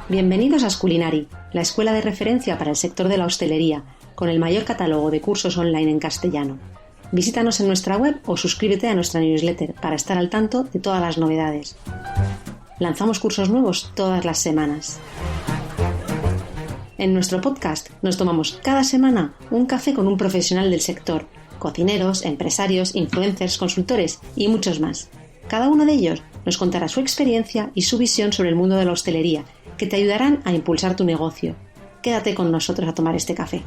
Bienvenidos a Sculinary, la escuela de referencia para el sector de la hostelería, con el mayor catálogo de cursos online en castellano. Visítanos en nuestra web o suscríbete a nuestra newsletter para estar al tanto de todas las novedades. Lanzamos cursos nuevos todas las semanas. En nuestro podcast nos tomamos cada semana un café con un profesional del sector, cocineros, empresarios, influencers, consultores y muchos más. Cada uno de ellos nos contará su experiencia y su visión sobre el mundo de la hostelería, que te ayudarán a impulsar tu negocio. Quédate con nosotros a tomar este café.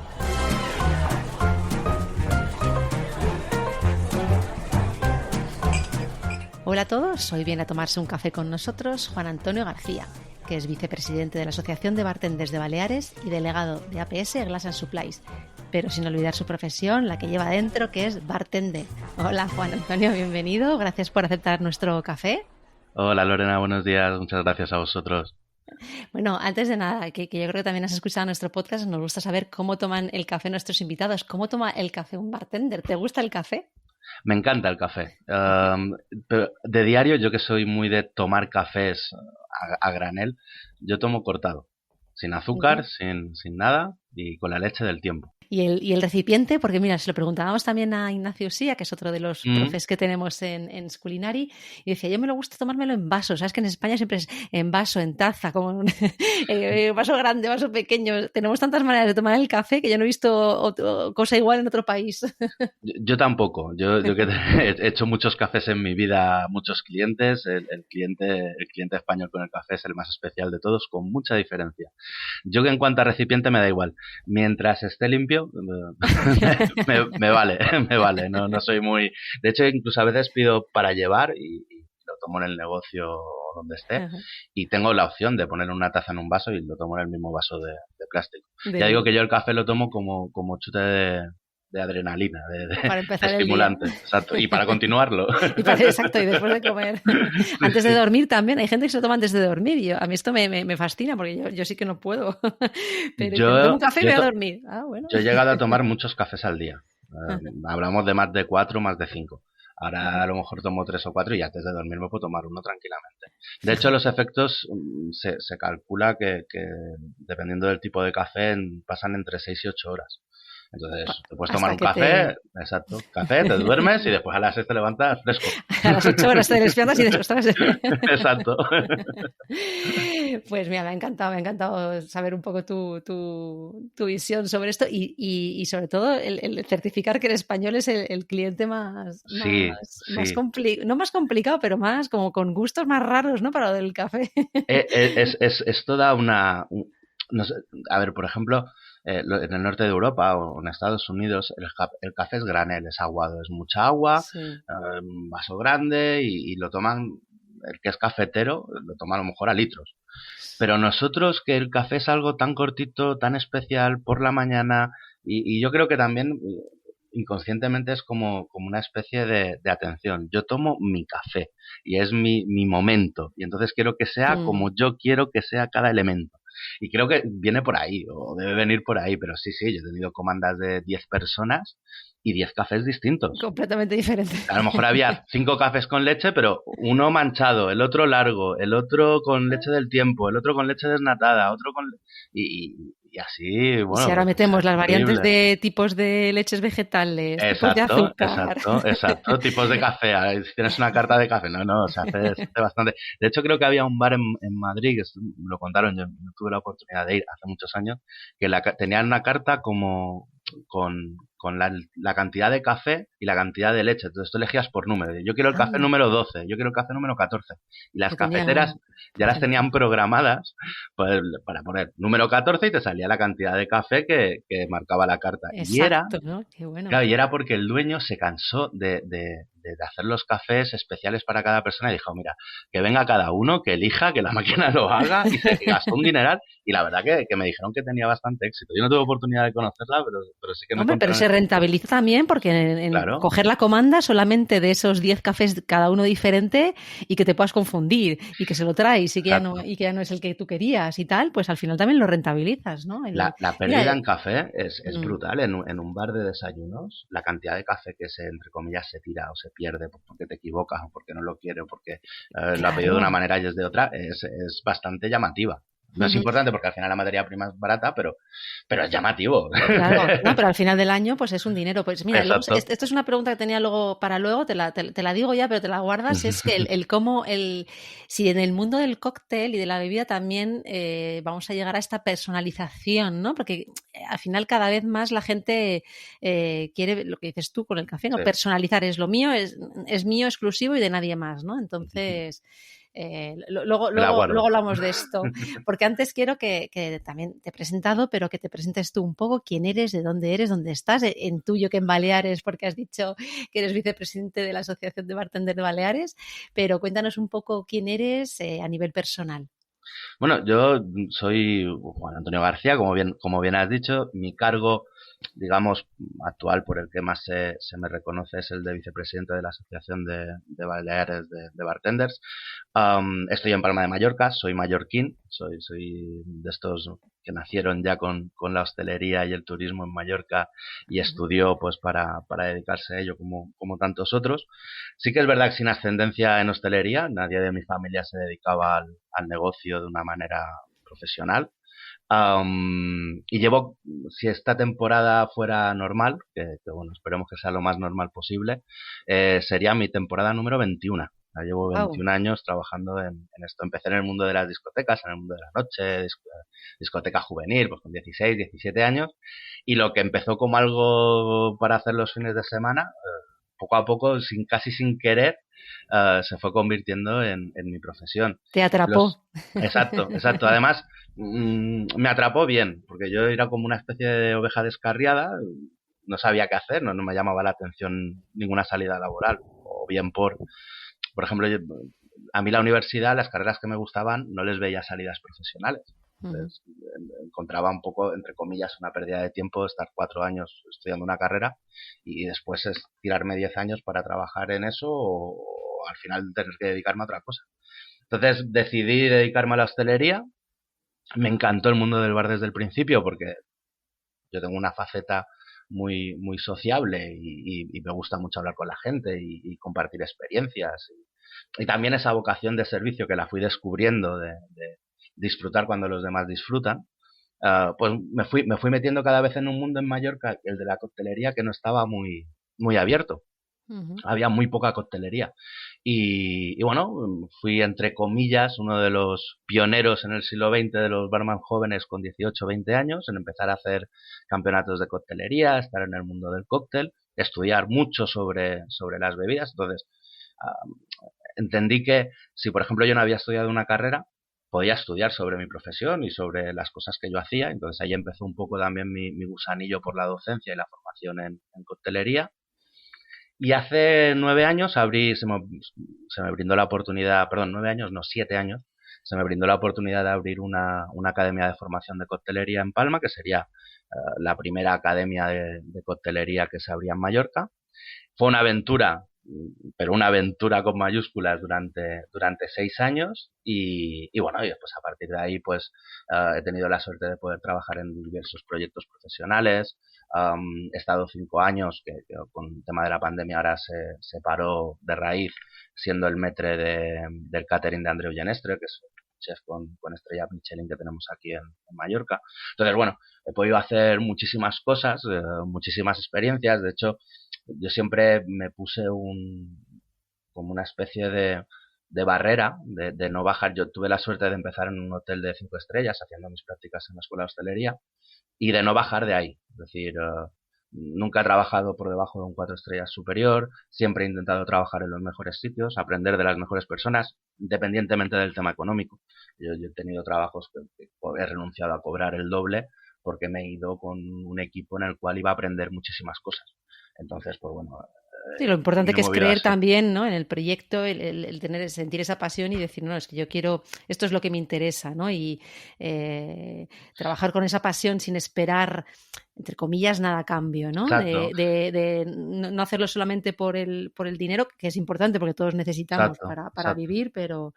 Hola a todos, hoy viene a tomarse un café con nosotros Juan Antonio García, que es vicepresidente de la Asociación de Bartenders de Baleares y delegado de APS Glass & Supplies, pero sin olvidar su profesión, la que lleva dentro, que es bartender. Hola Juan Antonio, bienvenido, gracias por aceptar nuestro café. Hola Lorena, buenos días, muchas gracias a vosotros. Bueno, antes de nada, que yo creo que también has escuchado nuestro podcast, nos gusta saber cómo toman el café nuestros invitados. ¿Cómo toma el café un bartender? ¿Te gusta el café? Me encanta el café. Pero de diario, yo que soy muy de tomar cafés a granel, yo tomo cortado, sin azúcar, sin nada y con la leche del tiempo. ¿Y el recipiente? Porque mira, se lo preguntábamos también a Ignacio Sía, que es otro de los profes que tenemos en Sculinary, y decía, yo me lo gusta tomármelo en vaso. Sabes que en España siempre es en vaso, en taza, como un vaso grande, vaso pequeño. Tenemos tantas maneras de tomar el café que yo no he visto cosa igual en otro país. Yo tampoco. Yo que he hecho muchos cafés en mi vida, muchos clientes. El cliente español con el café es el más especial de todos, con mucha diferencia. Yo que en cuanto a recipiente me da igual. Mientras esté limpio, me vale, no soy muy... De hecho, incluso a veces pido para llevar y lo tomo en el negocio o donde esté, y tengo la opción de poner una taza en un vaso y lo tomo en el mismo vaso de plástico. Ya digo que yo el café lo tomo como chute de adrenalina, para empezar de estimulante, exacto, y para continuarlo. Exacto, y después de comer. Antes de dormir también, hay gente que se lo toma antes de dormir. A mí esto me fascina, porque yo sí que no puedo. Pero yo tomo un café y voy a dormir. Bueno. Yo he llegado a tomar muchos cafés al día. Hablamos de más de 4, más de 5. Ahora a lo mejor tomo 3 o 4 y antes de dormir me puedo tomar uno tranquilamente. De hecho, los efectos se calcula que dependiendo del tipo de café pasan entre 6 y 8 horas. Entonces, te puedes tomar un café, exacto, café, te duermes y después a las 6 te levantas fresco. A las 8 horas te despiertas y después Exacto. Pues mira, me ha encantado saber un poco tu visión sobre esto y sobre todo el certificar que el español es el cliente más complicado, no más complicado, pero más como con gustos más raros, ¿no? Para lo del café. Es toda una... No sé, a ver, por ejemplo, en el norte de Europa o en Estados Unidos el café es granel, es aguado, es mucha agua, un vaso grande y lo toman, el que es cafetero lo toma a lo mejor a litros. Pero nosotros, que el café es algo tan cortito, tan especial por la mañana y yo creo que también inconscientemente es como una especie de atención. Yo tomo mi café y es mi momento y entonces quiero que sea como yo quiero que sea cada elemento. Y creo que viene por ahí, o debe venir por ahí, pero sí, yo he tenido comandas de 10 personas y 10 cafés distintos. Completamente diferentes. A lo mejor había 5 cafés con leche, pero uno manchado, el otro largo, el otro con leche del tiempo, el otro con leche desnatada, otro con... Y así, bueno... Si ahora metemos las variantes de tipos de leches vegetales, tipos de azúcar... Exacto, tipos de café. Si tienes una carta de café, se hace bastante. De hecho, creo que había un bar en Madrid, que me lo contaron, yo no tuve la oportunidad de ir hace muchos años, que tenían una carta como con la cantidad de café y la cantidad de leche. Entonces tú elegías por número. Yo quiero el café número 12, yo quiero el café número 14. Y las cafeteras ya las tenían programadas para poner número 14 y te salía la cantidad de café que marcaba la carta. Exacto, ¿no? Qué bueno. Claro, y era porque el dueño se cansó de hacer los cafés especiales para cada persona y dijo, mira, que venga cada uno, que elija, que la máquina lo haga y se gastó un dineral y la verdad que me dijeron que tenía bastante éxito. Yo no tuve oportunidad de conocerla, pero sí que me pero se rentabiliza también porque en coger la comanda solamente de esos 10 cafés cada uno diferente y que te puedas confundir y que se lo traes y que ya no es el que tú querías y tal, pues al final también lo rentabilizas, ¿no? La pérdida en café es brutal. En un bar de desayunos, la cantidad de café que entre comillas se tira o se pierde porque te equivocas o porque no lo quiere o porque lo ha pedido de una manera y es de otra, es bastante llamativa. No es importante porque al final la materia prima es barata, pero es llamativo. Claro, no, pero al final del año pues es un dinero. Pues mira, luego, Exacto. esto es una pregunta que tenía luego para luego, te la digo ya, pero te la guardas, es que el cómo, si en el mundo del cóctel y de la bebida también vamos a llegar a esta personalización, ¿no? Porque al final cada vez más la gente quiere, lo que dices tú con el café, ¿no? Sí. Personalizar, es lo mío, es mío exclusivo y de nadie más, ¿no? Entonces... luego hablamos de esto, porque antes quiero que también te he presentado, pero que te presentes tú un poco quién eres, de dónde estás, en tuyo que en Baleares, porque has dicho que eres vicepresidente de la Asociación de Bartender de Baleares, pero cuéntanos un poco quién eres a nivel personal. Bueno, yo soy Juan Antonio García, como bien has dicho. Mi cargo, digamos, actual por el que más se me reconoce es el de vicepresidente de la Asociación de Baleares de Bartenders. Estoy en Palma de Mallorca, soy mallorquín, soy de estos que nacieron ya con la hostelería y el turismo en Mallorca y estudió pues para dedicarse a ello como tantos otros. Sí que es verdad que sin ascendencia en hostelería, nadie de mi familia se dedicaba al negocio de una manera profesional. Y llevo, si esta temporada fuera normal, que bueno, esperemos que sea lo más normal posible, sería mi temporada número 21. Ya llevo 21 años trabajando en esto. Empecé en el mundo de las discotecas, en el mundo de la noche, discoteca juvenil, pues con 16, 17 años. Y lo que empezó como algo para hacer los fines de semana, poco a poco, casi sin querer, se fue convirtiendo en mi profesión. Te atrapó. Exacto. Además, me atrapó bien, porque yo era como una especie de oveja descarriada, no sabía qué hacer, no me llamaba la atención ninguna salida laboral, o bien por ejemplo, a mí la universidad, las carreras que me gustaban, no les veía salidas profesionales. Entonces, encontraba un poco, entre comillas, una pérdida de tiempo estar 4 años estudiando una carrera y después es tirarme 10 años para trabajar en eso o al final tener que dedicarme a otra cosa. Entonces decidí dedicarme a la hostelería. Me encantó el mundo del bar desde el principio porque yo tengo una faceta muy sociable y me gusta mucho hablar con la gente y compartir experiencias. Y también esa vocación de servicio que la fui descubriendo de disfrutar cuando los demás disfrutan. Pues me fui metiendo cada vez en un mundo en Mallorca, el de la coctelería, que no estaba muy abierto. Había muy poca coctelería. Y bueno, fui entre comillas uno de los pioneros en el siglo XX de los barman jóvenes con 18 o 20 años en empezar a hacer campeonatos de coctelería, estar en el mundo del cóctel, estudiar mucho sobre las bebidas. Entonces, entendí que si por ejemplo yo no había estudiado una carrera, podía estudiar sobre mi profesión y sobre las cosas que yo hacía. Entonces ahí empezó un poco también mi gusanillo por la docencia y la formación en coctelería. Y hace 9 años se me brindó la oportunidad, perdón, 9 años, no, 7 años, se me brindó la oportunidad de abrir una academia de formación de coctelería en Palma, que sería la primera academia de coctelería que se abría en Mallorca. Fue una aventura, pero una aventura con mayúsculas durante 6 años y bueno, y después a partir de ahí pues he tenido la suerte de poder trabajar en diversos proyectos profesionales. He estado 5 años, que con el tema de la pandemia ahora se paró de raíz, siendo el maître del catering de Andreu Genestre, que es un chef con estrella Michelin que tenemos aquí en Mallorca. Entonces, bueno, he podido hacer muchísimas cosas, muchísimas experiencias. De hecho, yo siempre me puse como una especie de barrera, de no bajar. Yo tuve la suerte de empezar en un hotel de 5 estrellas haciendo mis prácticas en la escuela de hostelería y de no bajar de ahí. Es decir, nunca he trabajado por debajo de un 4 estrellas superior, siempre he intentado trabajar en los mejores sitios, aprender de las mejores personas, independientemente del tema económico. Yo he tenido trabajos que he renunciado a cobrar el doble porque me he ido con un equipo en el cual iba a aprender muchísimas cosas. Entonces, pues bueno, Sí, lo importante me he que es movido creer así. también, ¿no?, en el proyecto, sentir esa pasión y decir, no, es que yo quiero, esto es lo que me interesa, ¿no? Y trabajar con esa pasión sin esperar, entre comillas, nada a cambio, ¿no? Exacto, De no hacerlo solamente por el dinero, que es importante porque todos necesitamos para exacto. vivir, pero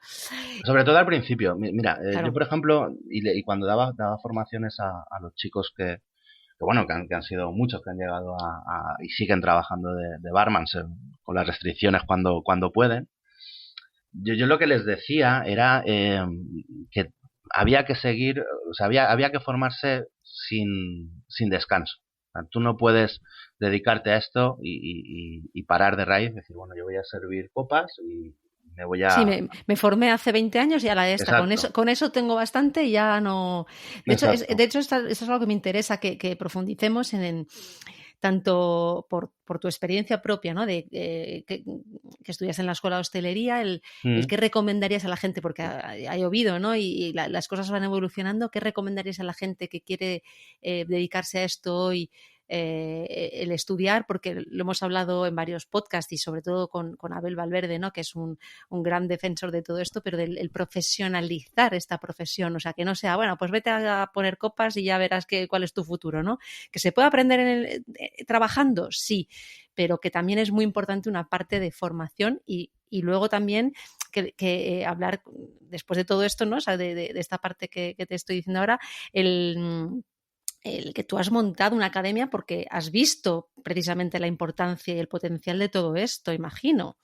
Sobre todo al principio. Mira, yo claro. por ejemplo, y cuando daba formaciones a los chicos bueno, que han sido muchos que han llegado y siguen trabajando de barman con las restricciones cuando pueden. Yo lo que les decía era que había que seguir, o sea, había que formarse sin descanso. O sea, tú no puedes dedicarte a esto y parar de raíz, decir, bueno, yo voy a servir copas y me voy Sí, a... me formé hace 20 años y a la de esta. Exacto, Con eso tengo bastante y ya no. exacto. De hecho esto es algo que me interesa que profundicemos tanto por tu experiencia propia, ¿no? Que estudias en la escuela de hostelería, el qué recomendarías a la gente, porque ha llovido, ¿no? Y las cosas van evolucionando. ¿Qué recomendarías a la gente que quiere dedicarse a esto hoy? El estudiar, porque lo hemos hablado en varios podcasts y sobre todo con Abel Valverde, ¿no? Que es un gran defensor de todo esto, pero del el profesionalizar esta profesión, o sea, que no sea, bueno, pues vete a poner copas y ya verás cuál es tu futuro, ¿no? Que se puede aprender trabajando, sí, pero que también es muy importante una parte de formación y luego también que hablar después de todo esto, ¿no? O sea, de esta parte que te estoy diciendo ahora, el que tú has montado una academia porque has visto precisamente la importancia y el potencial de todo esto, imagino,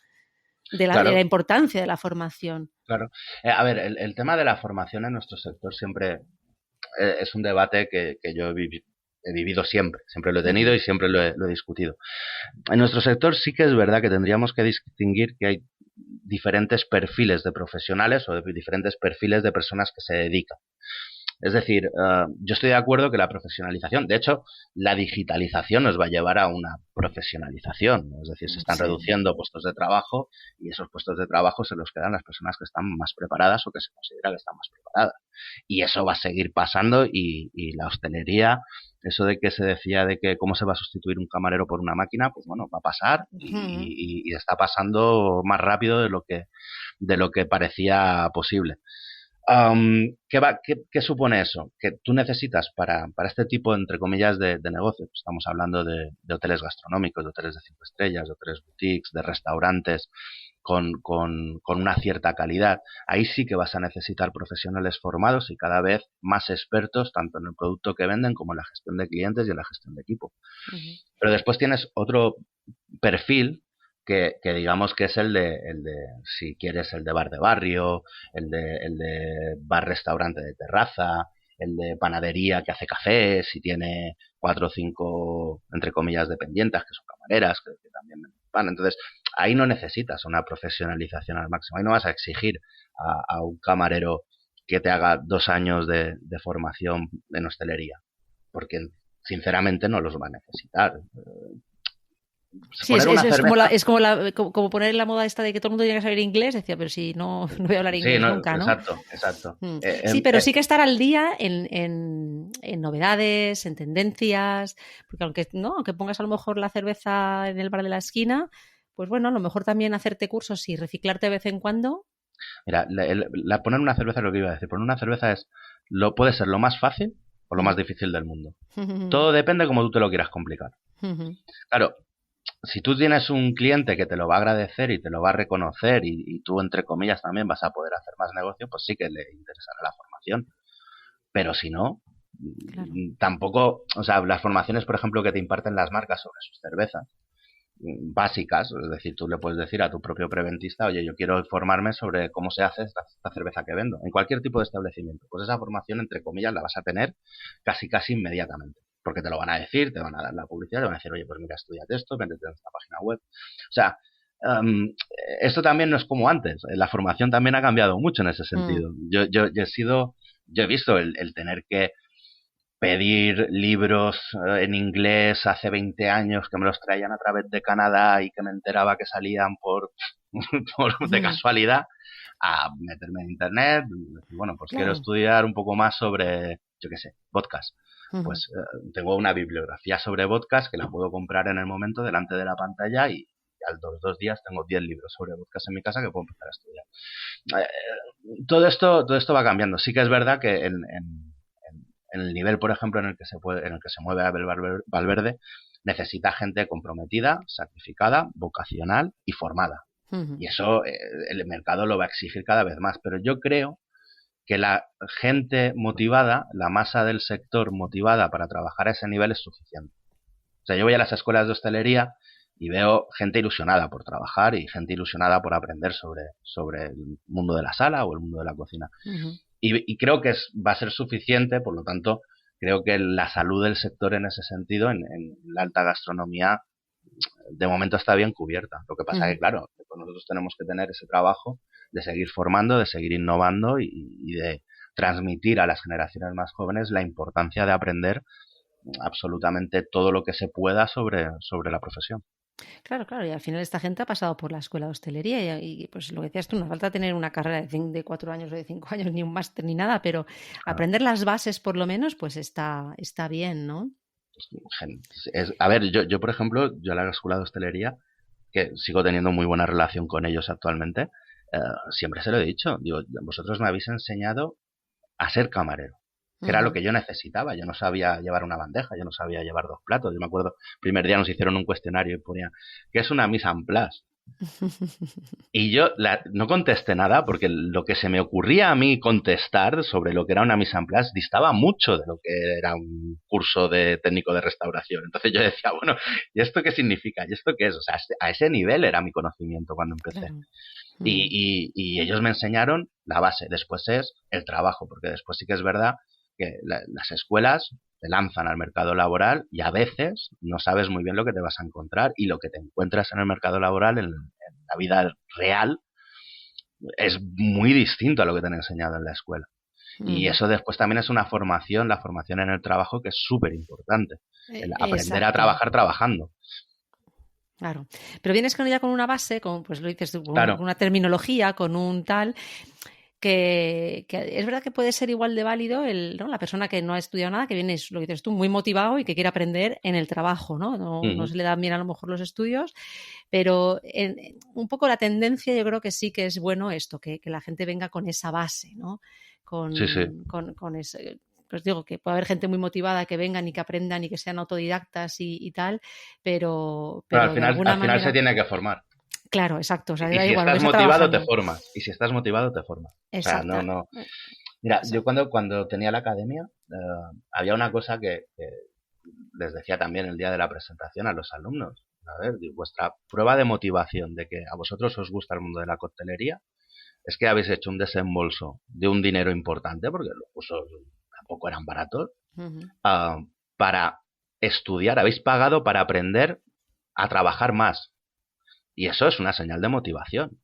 de la Claro, importancia de la formación. claro. A ver, el tema de la formación en nuestro sector siempre es un debate que yo he vivido siempre. Siempre lo he tenido y siempre lo he discutido. En nuestro sector sí que es verdad que tendríamos que distinguir que hay diferentes perfiles de profesionales o de diferentes perfiles de personas que se dedican. Es decir, yo estoy de acuerdo que la profesionalización, de hecho, la digitalización nos va a llevar a una profesionalización, ¿no? Es decir, se están reduciendo puestos de trabajo y esos puestos de trabajo se los quedan las personas que están más preparadas o que se considera que están más preparadas. Y eso va a seguir pasando y la hostelería, eso de que se decía de que cómo se va a sustituir un camarero por una máquina, pues bueno, va a pasar y está pasando más rápido de lo que parecía posible. ¿Qué supone eso? Que tú necesitas para este tipo, entre comillas, de negocio, estamos hablando de hoteles gastronómicos, de hoteles de 5 estrellas, de hoteles boutiques, de restaurantes con una cierta calidad, ahí sí que vas a necesitar profesionales formados y cada vez más expertos, tanto en el producto que venden como en la gestión de clientes y en la gestión de equipo. Pero después tienes otro perfil que digamos que es el de, si quieres, el de bar de barrio, el de bar-restaurante de terraza, el de panadería que hace cafés y tiene 4 o 5, entre comillas, dependientas, que son camareras, que también venden pan. Entonces, ahí no necesitas una profesionalización al máximo. Ahí no vas a exigir a un camarero que te haga 2 años de formación en hostelería, porque sinceramente no los va a necesitar. Sí, como poner en la moda esta de que todo el mundo tiene que saber inglés, decía, pero si no voy a hablar inglés nunca, ¿no? Exacto. Sí, pero sí que estar al día en novedades, en tendencias, porque aunque pongas a lo mejor la cerveza en el bar de la esquina, pues bueno, a lo mejor también hacerte cursos y reciclarte de vez en cuando. Mira, poner una cerveza es lo que iba a decir. Poner una cerveza puede ser lo más fácil o lo más difícil del mundo. Todo depende como tú te lo quieras complicar. Claro, si tú tienes un cliente que te lo va a agradecer y te lo va a reconocer y tú, entre comillas, también vas a poder hacer más negocio, pues sí que le interesará la formación. Pero si no, tampoco, o sea, las formaciones, por ejemplo, que te imparten las marcas sobre sus cervezas, básicas, es decir, tú le puedes decir a tu propio preventista, oye, yo quiero informarme sobre cómo se hace esta cerveza que vendo, en cualquier tipo de establecimiento. Pues esa formación, entre comillas, la vas a tener casi inmediatamente, porque te lo van a decir, te van a dar la publicidad, te van a decir, oye, pues mira, estudiate esto, métete en esta página web. O sea, esto también no es como antes, la formación también ha cambiado mucho en ese sentido. Yo he visto el tener que pedir libros en inglés hace 20 años que me los traían a través de Canadá y que me enteraba que salían de casualidad, a meterme en internet, decir, bueno, pues quiero estudiar un poco más sobre, yo qué sé, podcast. Pues tengo una bibliografía sobre podcast que la puedo comprar en el momento delante de la pantalla y a los 2 días tengo 10 libros sobre podcast en mi casa que puedo empezar a estudiar. Todo esto va cambiando. Sí que es verdad que en el nivel, por ejemplo, en el que se mueve Abel Valverde, necesita gente comprometida, sacrificada, vocacional y formada. Y eso el mercado lo va a exigir cada vez más. Pero yo creo que la gente motivada, la masa del sector motivada para trabajar a ese nivel es suficiente. O sea, yo voy a las escuelas de hostelería y veo gente ilusionada por trabajar y gente ilusionada por aprender sobre el mundo de la sala o el mundo de la cocina. y creo que va a ser suficiente, por lo tanto, creo que la salud del sector en ese sentido, en la alta gastronomía, de momento está bien cubierta. Lo que pasa es que, claro, pues nosotros tenemos que tener ese trabajo de seguir formando, de seguir innovando y de transmitir a las generaciones más jóvenes la importancia de aprender absolutamente todo lo que se pueda sobre la profesión. Claro, claro, y al final esta gente ha pasado por la escuela de hostelería pues lo que decías tú, no falta tener una carrera de 4 años o de 5 años, ni un máster ni nada, pero aprender las bases por lo menos, pues está bien, ¿no? A ver, yo por ejemplo, yo a la escuela de hostelería, que sigo teniendo muy buena relación con ellos actualmente, siempre se lo he dicho, digo, vosotros me habéis enseñado a ser camarero, que era lo que yo necesitaba. Yo no sabía llevar una bandeja, yo no sabía llevar 2 platos. Yo me acuerdo, el primer día nos hicieron un cuestionario y ponía, ¿qué es una mise en place? Y yo no contesté nada porque lo que se me ocurría a mí contestar sobre lo que era una mise en place distaba mucho de lo que era un curso de técnico de restauración. Entonces yo decía, bueno, ¿y esto qué significa? ¿Y esto qué es? O sea, a ese nivel era mi conocimiento cuando empecé. Claro. Y ellos me enseñaron la base. Después es el trabajo, porque después sí que es verdad que las escuelas te lanzan al mercado laboral y a veces no sabes muy bien lo que te vas a encontrar, y lo que te encuentras en el mercado laboral, en la vida real, es muy distinto a lo que te han enseñado en la escuela. Y eso después también es una formación, la formación en el trabajo, que es súper importante. El aprender a trabajar trabajando. Claro, pero vienes ya con una base, pues lo dices tú, con claro. una terminología, con un tal, que es verdad que puede ser igual de válido ¿no? La persona que no ha estudiado nada, que viene, lo dices tú, muy motivado y que quiere aprender en el trabajo, ¿no? No se le dan bien a lo mejor los estudios, pero un poco la tendencia yo creo que sí que es bueno esto, que la gente venga con esa base, ¿no? Con ese... Pues digo que puede haber gente muy motivada que vengan y que aprendan y que sean autodidactas y tal, pero al final se tiene que formar. Claro, exacto. O sea, y si estás motivado te formas. Exacto. O sea, no. Mira, yo cuando tenía la academia, había una cosa que les decía también el día de la presentación a los alumnos. A ver, vuestra prueba de motivación de que a vosotros os gusta el mundo de la coctelería es que habéis hecho un desembolso de un dinero importante, porque los cursos tampoco eran baratos, para estudiar, habéis pagado para aprender a trabajar más. Y eso es una señal de motivación.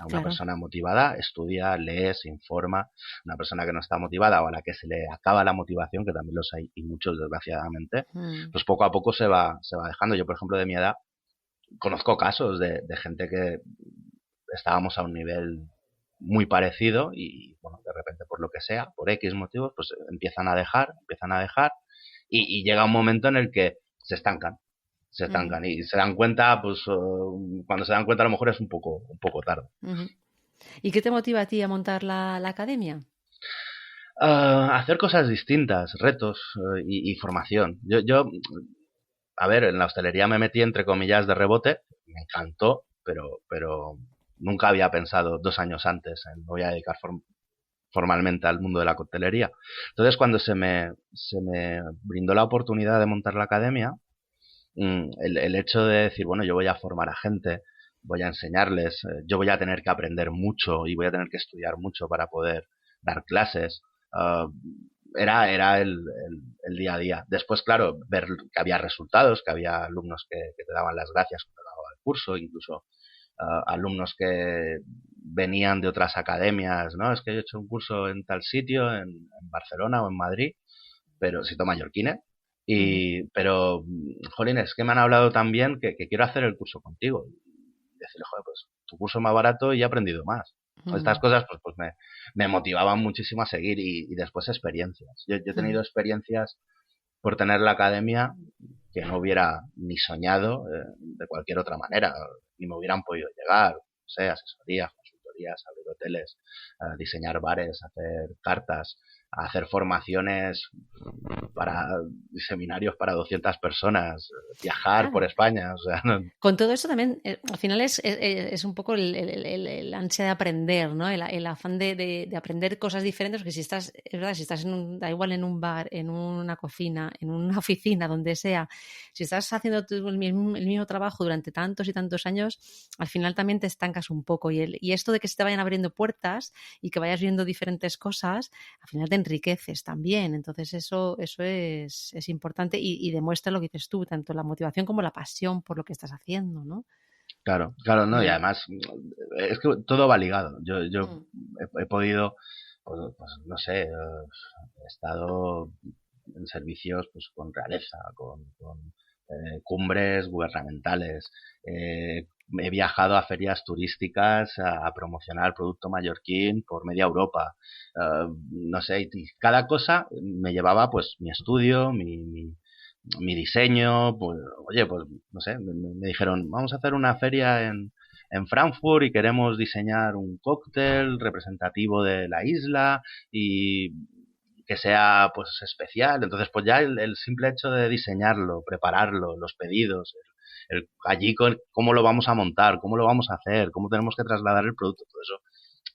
Una persona motivada estudia, lee, se informa. Una persona que no está motivada o a la que se le acaba la motivación, que también los hay y muchos desgraciadamente, pues poco a poco se va dejando. Yo, por ejemplo, de mi edad, conozco casos de gente que estábamos a un nivel muy parecido y, bueno, de repente por lo que sea, por X motivos, pues empiezan a dejar y llega un momento en el que se estancan y se dan cuenta, pues cuando se dan cuenta a lo mejor es un poco tarde. ¿Y qué te motiva a ti a montar la academia? Hacer cosas distintas, retos y formación. Yo, a ver, en la hostelería me metí entre comillas de rebote, me encantó, pero nunca había pensado 2 años antes en me voy a dedicar formalmente al mundo de la coctelería. Entonces, cuando se me brindó la oportunidad de montar la academia, el hecho de decir, bueno, yo voy a formar a gente, voy a enseñarles, yo voy a tener que aprender mucho y voy a tener que estudiar mucho para poder dar clases, era el día a día. Después, claro, ver que había resultados, que había alumnos que te daban las gracias cuando daba el curso, incluso alumnos que venían de otras academias, ¿no? Es que yo he hecho un curso en tal sitio, en Barcelona o en Madrid, pero siento mallorquines. Pero, jolín, es que me han hablado también que quiero hacer el curso contigo. Y decirle, joder, pues tu curso es más barato y he aprendido más. Estas cosas pues me motivaban muchísimo a seguir y después experiencias. Yo he tenido experiencias por tener la academia que no hubiera ni soñado de cualquier otra manera, ni me hubieran podido llegar, no sé, asesorías, consultorías, abrir hoteles, diseñar bares, hacer cartas, a hacer formaciones para seminarios para 200 personas, viajar por España, o sea, no. Con todo eso también, al final es un poco el ansia de aprender, ¿no? El afán de aprender cosas diferentes, porque si estás, es verdad, si estás da igual en un bar, en una cocina, en una oficina, donde sea, si estás haciendo el mismo trabajo durante tantos y tantos años, al final también te estancas un poco. Y esto de que se te vayan abriendo puertas y que vayas viendo diferentes cosas, al final te enriqueces también. Entonces eso es importante y demuestra lo que dices tú, tanto la motivación como la pasión por lo que estás haciendo, ¿no? Claro, no, y además es que todo va ligado. Yo he podido, pues, no sé, he estado en servicios pues con realeza, con cumbres gubernamentales, he viajado a ferias turísticas a promocionar el producto mallorquín por media Europa, no sé, y cada cosa me llevaba pues mi estudio, mi diseño, pues, oye, pues, no sé, me dijeron, vamos a hacer una feria en Frankfurt y queremos diseñar un cóctel representativo de la isla y que sea, pues, especial. Entonces, pues ya el simple hecho de diseñarlo, prepararlo, los pedidos, allí cómo lo vamos a montar, cómo lo vamos a hacer, cómo tenemos que trasladar el producto, todo eso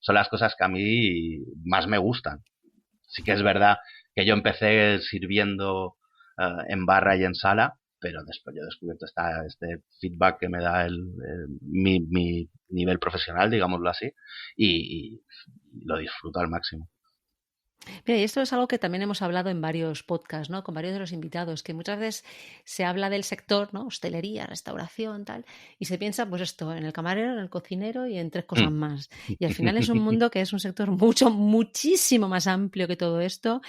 son las cosas que a mí más me gustan. Sí que es verdad que yo empecé sirviendo en barra y en sala, pero después yo he descubierto este feedback que me da mi nivel profesional, digámoslo así, y lo disfruto al máximo. Mira, y esto es algo que también hemos hablado en varios podcasts, ¿no? Con varios de los invitados, que muchas veces se habla del sector, ¿no? Hostelería, restauración, tal, y se piensa, pues esto, en el camarero, en el cocinero y en 3 cosas más. Y al final es un mundo que es un sector muchísimo más amplio que todo esto.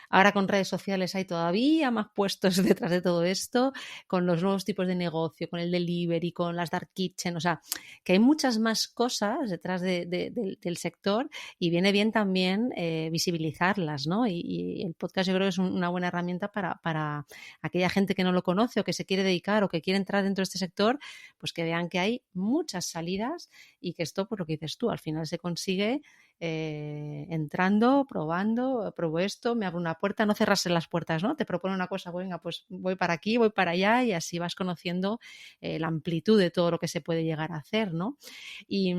Ahora con redes sociales hay todavía más puestos detrás de todo esto, con los nuevos tipos de negocio, con el delivery, con las dark kitchen, o sea, que hay muchas más cosas detrás del sector y viene bien también visibilizarlas, ¿no? Y el podcast yo creo que es una buena herramienta para aquella gente que no lo conoce o que se quiere dedicar o que quiere entrar dentro de este sector, pues que vean que hay muchas salidas y que esto, por lo que dices tú, al final se consigue entrando, probando, pruebo esto, me abro una puerta, no cerrarse las puertas, ¿no? Te propone una cosa, venga, pues voy para aquí, voy para allá y así vas conociendo la amplitud de todo lo que se puede llegar a hacer, ¿no? Y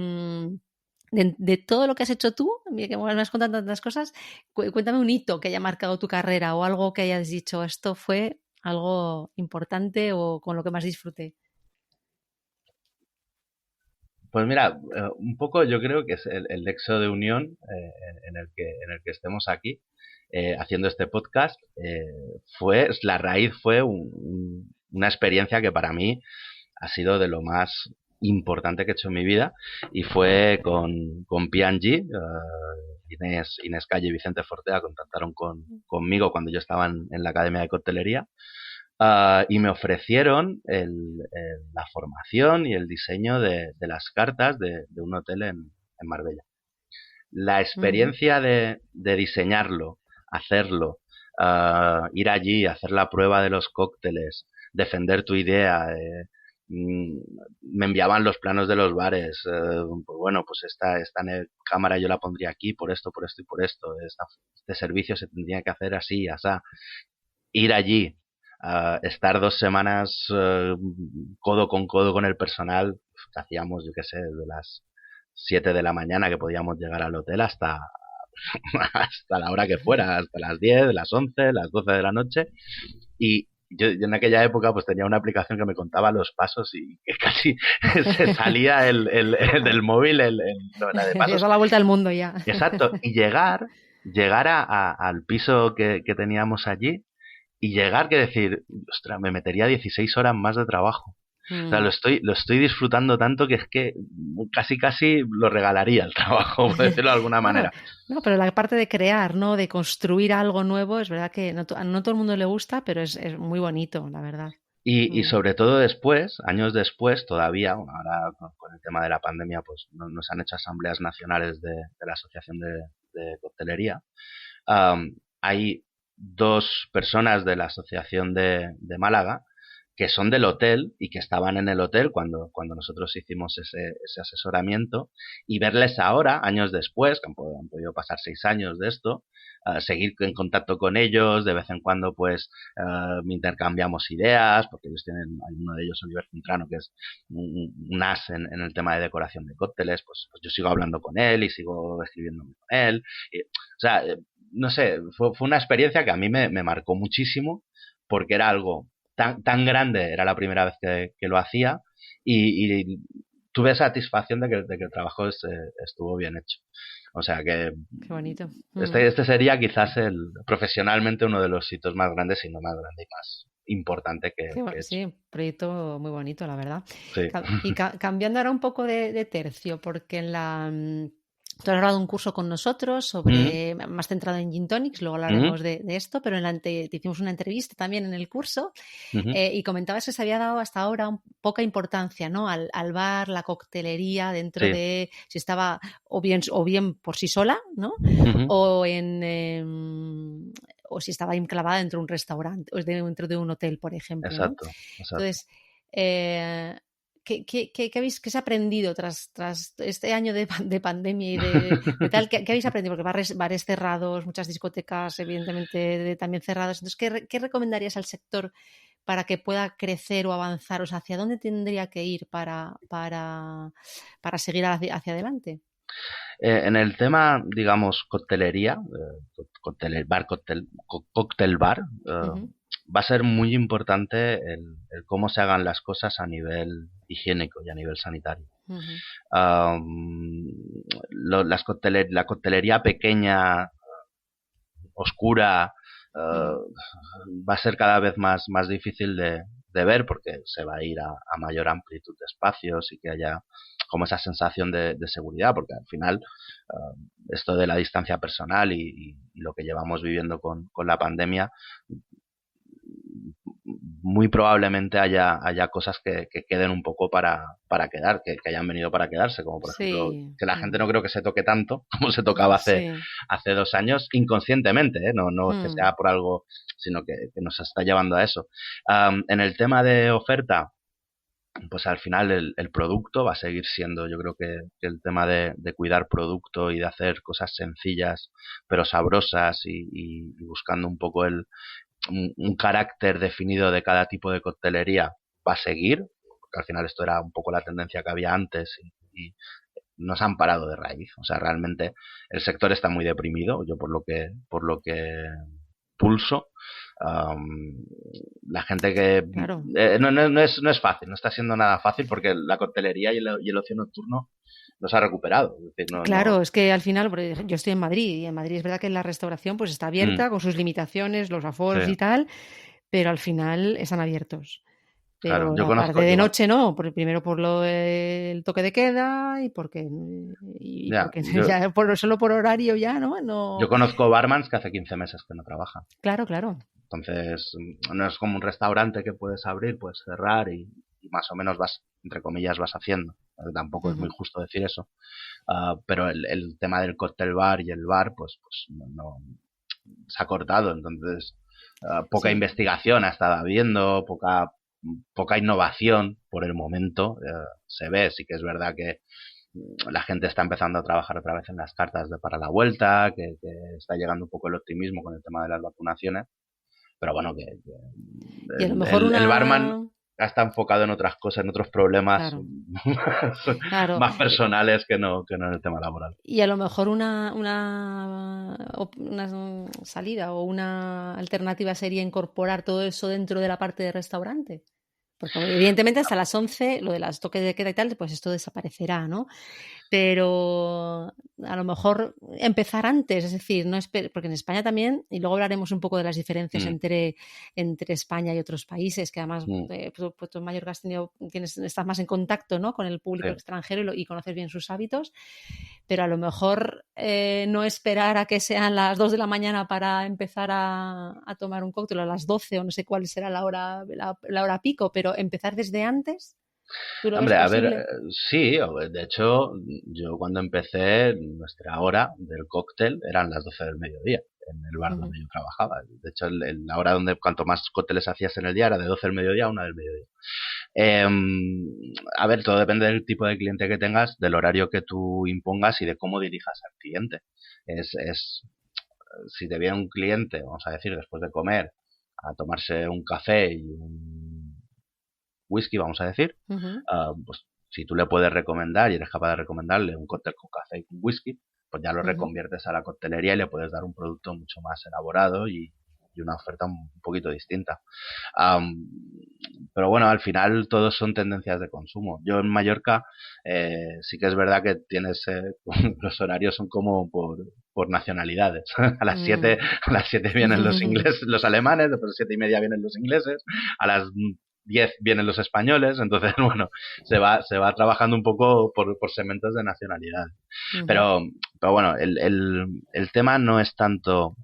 de todo lo que has hecho tú, que me has contado tantas cosas, cuéntame un hito que haya marcado tu carrera o algo que hayas dicho, esto fue algo importante o con lo que más disfruté. Pues mira, un poco yo creo que es el nexo de unión en el que estemos aquí haciendo este podcast. La raíz fue una experiencia que para mí ha sido de lo más importante que he hecho en mi vida y fue con P&G. Inés Calle y Vicente Fortea contactaron conmigo cuando yo estaba en la Academia de Coctelería. Y me ofrecieron la formación y el diseño de las cartas de un hotel en Marbella. La experiencia de diseñarlo, hacerlo, ir allí, hacer la prueba de los cócteles, defender tu idea, me enviaban los planos de los bares, pues bueno, pues esta cámara yo la pondría aquí por esto y por esto, este servicio se tendría que hacer así, asá. Ir allí, estar 2 semanas codo con el personal, que hacíamos, yo qué sé, desde las 7 de la mañana que podíamos llegar al hotel hasta la hora que fuera, hasta las 10, las 11, las 12 de la noche. Y yo en aquella época pues tenía una aplicación que me contaba los pasos y que casi se salía el del móvil la de pasos. Eso a la vuelta del mundo ya. Exacto. Y llegar al piso que teníamos allí y llegar que decir, ostras, me metería 16 horas más de trabajo. O sea, lo estoy disfrutando tanto que es que casi lo regalaría el trabajo, por decirlo de alguna manera. No, pero la parte de crear, ¿no? De construir algo nuevo, es verdad que no todo el mundo le gusta, pero es muy bonito, la verdad. Y sobre todo después, años después, todavía, ahora con el tema de la pandemia, pues nos han hecho asambleas nacionales de la Asociación de Coctelería. Hay 2 personas de la Asociación de Málaga que son del hotel y que estaban en el hotel cuando nosotros hicimos ese asesoramiento, y verles ahora, años después, que han podido pasar 6 años de esto, seguir en contacto con ellos, de vez en cuando pues intercambiamos ideas, porque ellos tienen, hay uno de ellos, Oliver Cintrano, que es un as en el tema de decoración de cócteles, pues yo sigo hablando con él y sigo escribiéndome con él. O sea, no sé, fue una experiencia que a mí me marcó muchísimo, porque era algo tan grande, era la primera vez que lo hacía, y tuve satisfacción de que el trabajo estuvo bien hecho. O sea que Qué bonito. este sería quizás profesionalmente uno de los hitos más grandes, y no más grande y más importante que he hecho. Sí, un proyecto muy bonito, la verdad. Sí. Y cambiando ahora un poco de tercio, porque tú has grabado un curso con nosotros sobre más centrado en Gin Tonics, luego hablaremos de esto, pero te hicimos una entrevista también en el curso y comentabas que se había dado hasta ahora poca importancia, ¿no? al bar, la coctelería dentro de si estaba o bien por sí sola, ¿no? O o si estaba enclavada dentro de un restaurante o dentro de un hotel, por ejemplo. Exacto, ¿no? exacto. Entonces, ¿qué se ha aprendido tras este año de pandemia y de tal? ¿Qué habéis aprendido? Porque bares cerrados, muchas discotecas evidentemente también cerradas. Entonces, ¿qué recomendarías al sector para que pueda crecer o avanzar? O sea, ¿hacia dónde tendría que ir para seguir hacia adelante? En el tema, digamos, coctelería, cóctel bar, va a ser muy importante el cómo se hagan las cosas a nivel higiénico y a nivel sanitario. La coctelería pequeña, oscura, va a ser cada vez más difícil de ver, porque se va a ir a mayor amplitud de espacios y que haya como esa sensación de seguridad, porque al final esto de la distancia personal y lo que llevamos viviendo con la pandemia, muy probablemente haya cosas que queden un poco para quedar, que hayan venido para quedarse, como por ejemplo que la gente no creo que se toque tanto como se tocaba hace 2 años, inconscientemente, no es que sea por algo, sino que nos está llevando a eso. En el tema de oferta, pues al final el producto va a seguir siendo, yo creo que el tema de cuidar producto y de hacer cosas sencillas pero sabrosas, y buscando un poco un carácter definido de cada tipo de coctelería, va a seguir, porque al final esto era un poco la tendencia que había antes, y nos han parado de raíz. O sea, realmente el sector está muy deprimido, yo por lo que pulso. La gente que claro. no es fácil, no está siendo nada fácil, porque la coctelería y el ocio nocturno nos ha recuperado. Es decir, claro, es que al final, yo estoy en Madrid, y en Madrid es verdad que la restauración pues está abierta con sus limitaciones, los aforos y tal, pero al final están abiertos. Pero claro, la parte de noche no, primero por el toque de queda y porque solo por horario ya, ¿no? Yo conozco barmans que hace 15 meses que no trabajan. Claro. Entonces, no es como un restaurante que puedes abrir, puedes cerrar y más o menos entre comillas, vas haciendo. Tampoco es muy justo decir eso. Pero el tema del cóctel bar y el bar, pues no se ha cortado. Entonces, poca investigación ha estado habiendo, poca innovación por el momento se ve. Sí que es verdad que la gente está empezando a trabajar otra vez en las cartas para la vuelta, que está llegando un poco el optimismo con el tema de las vacunaciones, pero bueno, y a lo mejor el barman está enfocado en otras cosas, en otros problemas más personales que no en el tema laboral. Y a lo mejor una salida o una alternativa sería incorporar todo eso dentro de la parte de restaurante. Porque evidentemente hasta las 11, lo de las toques de queda y tal, pues esto desaparecerá, ¿no? Pero a lo mejor empezar antes, es decir, porque en España también, y luego hablaremos un poco de las diferencias entre España y otros países, que además pues tú en Mallorca estás más en contacto, ¿no?, con el público extranjero y conoces bien sus hábitos, pero a lo mejor no esperar a que sean las 2 de la mañana para empezar a tomar un cóctel, a las 12 o no sé cuál será la hora pico, pero empezar desde antes. ¿Tú lo ves Hombre, a ver, posible? sí, de hecho, yo cuando empecé, nuestra hora del cóctel eran las 12 del mediodía, en el bar Ujú. donde yo trabajaba. De hecho, la hora donde cuanto más cócteles hacías en el día era de 12 del mediodía a 1 del mediodía. Eh, a ver, todo depende del tipo de cliente que tengas, del horario que tú impongas y de cómo dirijas al cliente. Es si te viene un cliente, vamos a decir, después de comer, a tomarse un café y un whisky, vamos a decir, Ujú. pues si tú le puedes recomendar y eres capaz de recomendarle un cóctel con café y con whisky, pues ya lo Ujú. reconviertes a la coctelería y le puedes dar un producto mucho más elaborado y una oferta un poquito distinta. Um, pero bueno, al final todos son tendencias de consumo. Yo en Mallorca sí que es verdad que tienes los horarios son como por nacionalidades. A las Mm. 7 a las 7 vienen los ingleses, los alemanes, después a las 7:30 vienen los ingleses, a las 10 vienen los españoles, entonces bueno, se va trabajando un poco por segmentos de nacionalidad. Ujú. Pero, pero bueno, el tema no es tanto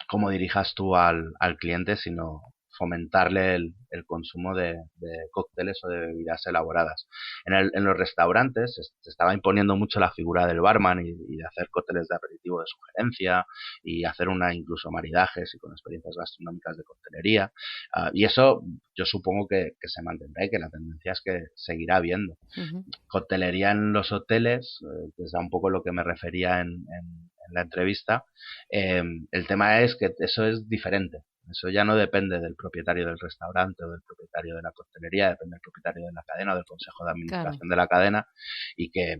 cómo dirijas tú al cliente, sino fomentarle el consumo de cócteles o de bebidas elaboradas. En los restaurantes se estaba imponiendo mucho la figura del barman y de hacer cócteles de aperitivo de sugerencia y hacer una incluso maridajes y con experiencias gastronómicas de coctelería. Y eso yo supongo que se mantendrá y que la tendencia es que seguirá habiendo. Ujú. Coctelería en los hoteles, que es un poco lo que me refería en la entrevista, el tema es que eso es diferente. Eso ya no depende del propietario del restaurante o del propietario de la coctelería, depende del propietario de la cadena o del consejo de Claro. administración de la cadena y que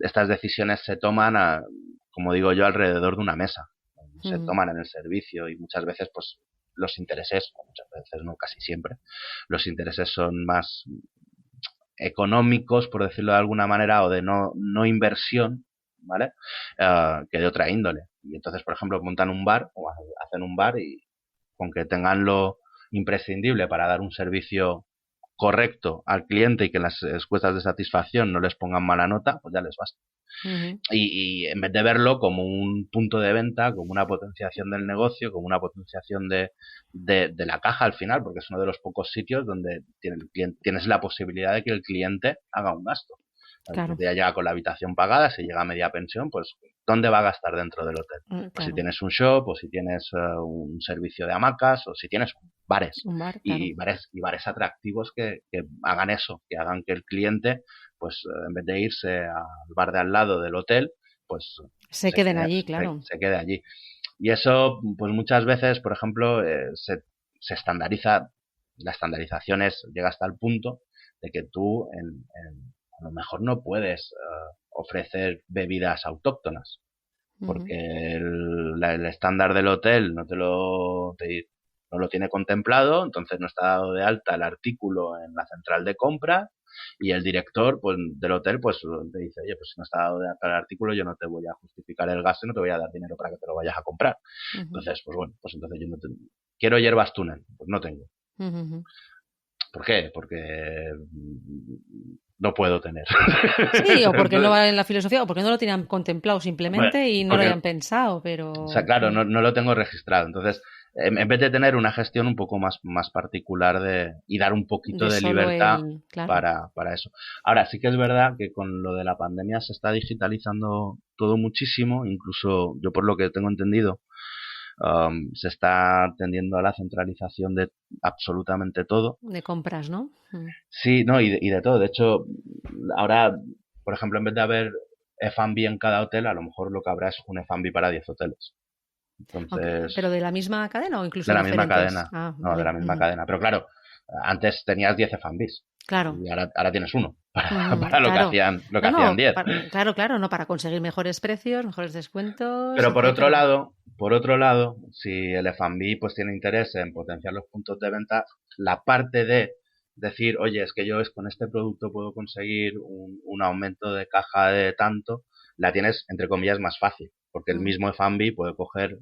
estas decisiones se toman, como digo yo, alrededor de una mesa. Se Ujú. toman en el servicio y muchas veces pues los intereses, o muchas veces no, casi siempre, los intereses son más económicos, por decirlo de alguna manera, o de no inversión, ¿vale? Que de otra índole. Y entonces, por ejemplo, montan un bar o hacen un bar y con que tengan lo imprescindible para dar un servicio correcto al cliente y que las encuestas de satisfacción no les pongan mala nota, pues ya les basta. Ujú. Y en vez de verlo como un punto de venta, como una potenciación del negocio, como una potenciación de la caja al final, porque es uno de los pocos sitios donde tienes la posibilidad de que el cliente haga un gasto. El Claro. cliente ya llega con la habitación pagada, si llega a media pensión, pues ¿dónde va a gastar dentro del hotel? Pues si Claro. tienes un shop, o si tienes un servicio de hamacas, o si tienes bares, Un bar, claro. y bares atractivos que hagan eso, que hagan que el cliente, pues en vez de irse al bar de al lado del hotel, pues Se queden allí, se, claro. se quede allí. Y eso, pues muchas veces, por ejemplo, se estandariza, la estandarización llega hasta el punto de que tú a lo mejor no puedes ofrecer bebidas autóctonas, Ujú. porque el estándar del hotel no lo tiene contemplado, entonces no está dado de alta el artículo en la central de compra y el director pues, del hotel pues te dice, oye, pues si no está dado de alta el artículo yo no te voy a justificar el gasto y no te voy a dar dinero para que te lo vayas a comprar. Ujú. Entonces, pues bueno, pues entonces yo no quiero hierbas túnel, pues no tengo. Ujú. ¿Por qué? Porque no puedo tener. Sí, o porque no Entonces, va en la filosofía, o porque no lo tenían contemplado bueno, simplemente y no lo porque hayan pensado, o sea, pero claro, no lo tengo registrado. Entonces, en vez de tener una gestión un poco más particular y dar un poquito de de solo libertad el, claro. para eso. Ahora, sí que es verdad que con lo de la pandemia se está digitalizando todo muchísimo, incluso yo por lo que tengo entendido, se está tendiendo a la centralización de absolutamente todo. De compras, ¿no? Mm. Sí, no, y de todo. De hecho, ahora, por ejemplo, en vez de haber F&B en cada hotel, a lo mejor lo que habrá es un F&B para 10 hoteles. Aunque, Entonces, ¿pero de la misma cadena o incluso de la misma diferentes? cadena. Ah, No, de vale. la misma Ujú. cadena. Pero claro, antes tenías 10 F&Bs Claro. y ahora tienes uno Ujú. para lo que Claro. hacían, lo que No, hacían no, 10. claro, claro, no, para conseguir mejores precios, mejores descuentos, Pero etcétera. por otro lado, si el F&B pues tiene interés en potenciar los puntos de venta, la parte de decir, oye, es que yo con este producto puedo conseguir un aumento de caja de tanto, la tienes entre comillas más fácil, porque el Mm. mismo F&B puede coger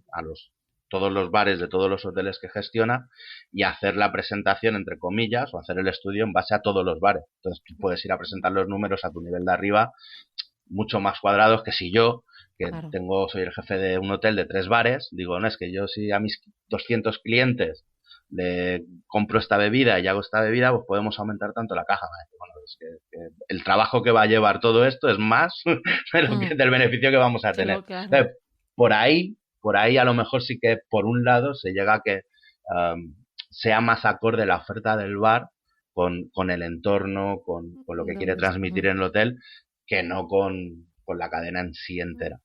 todos los bares de todos los hoteles que gestiona y hacer la presentación entre comillas o hacer el estudio en base a todos los bares. Entonces tú puedes ir a presentar los números a tu nivel de arriba mucho más cuadrados que si yo, que Claro. soy el jefe de un hotel de 3 bares, digo, no, es que yo si a mis 200 clientes le compro esta bebida y hago esta bebida, pues podemos aumentar tanto la caja. Bueno, es que el trabajo que va a llevar todo esto es más del beneficio que vamos a tener. Claro. Entonces, por ahí a lo mejor sí que por un lado se llega a que sea más acorde la oferta del bar con el entorno, con lo que quiere transmitir en el hotel, que no con la cadena en sí entera.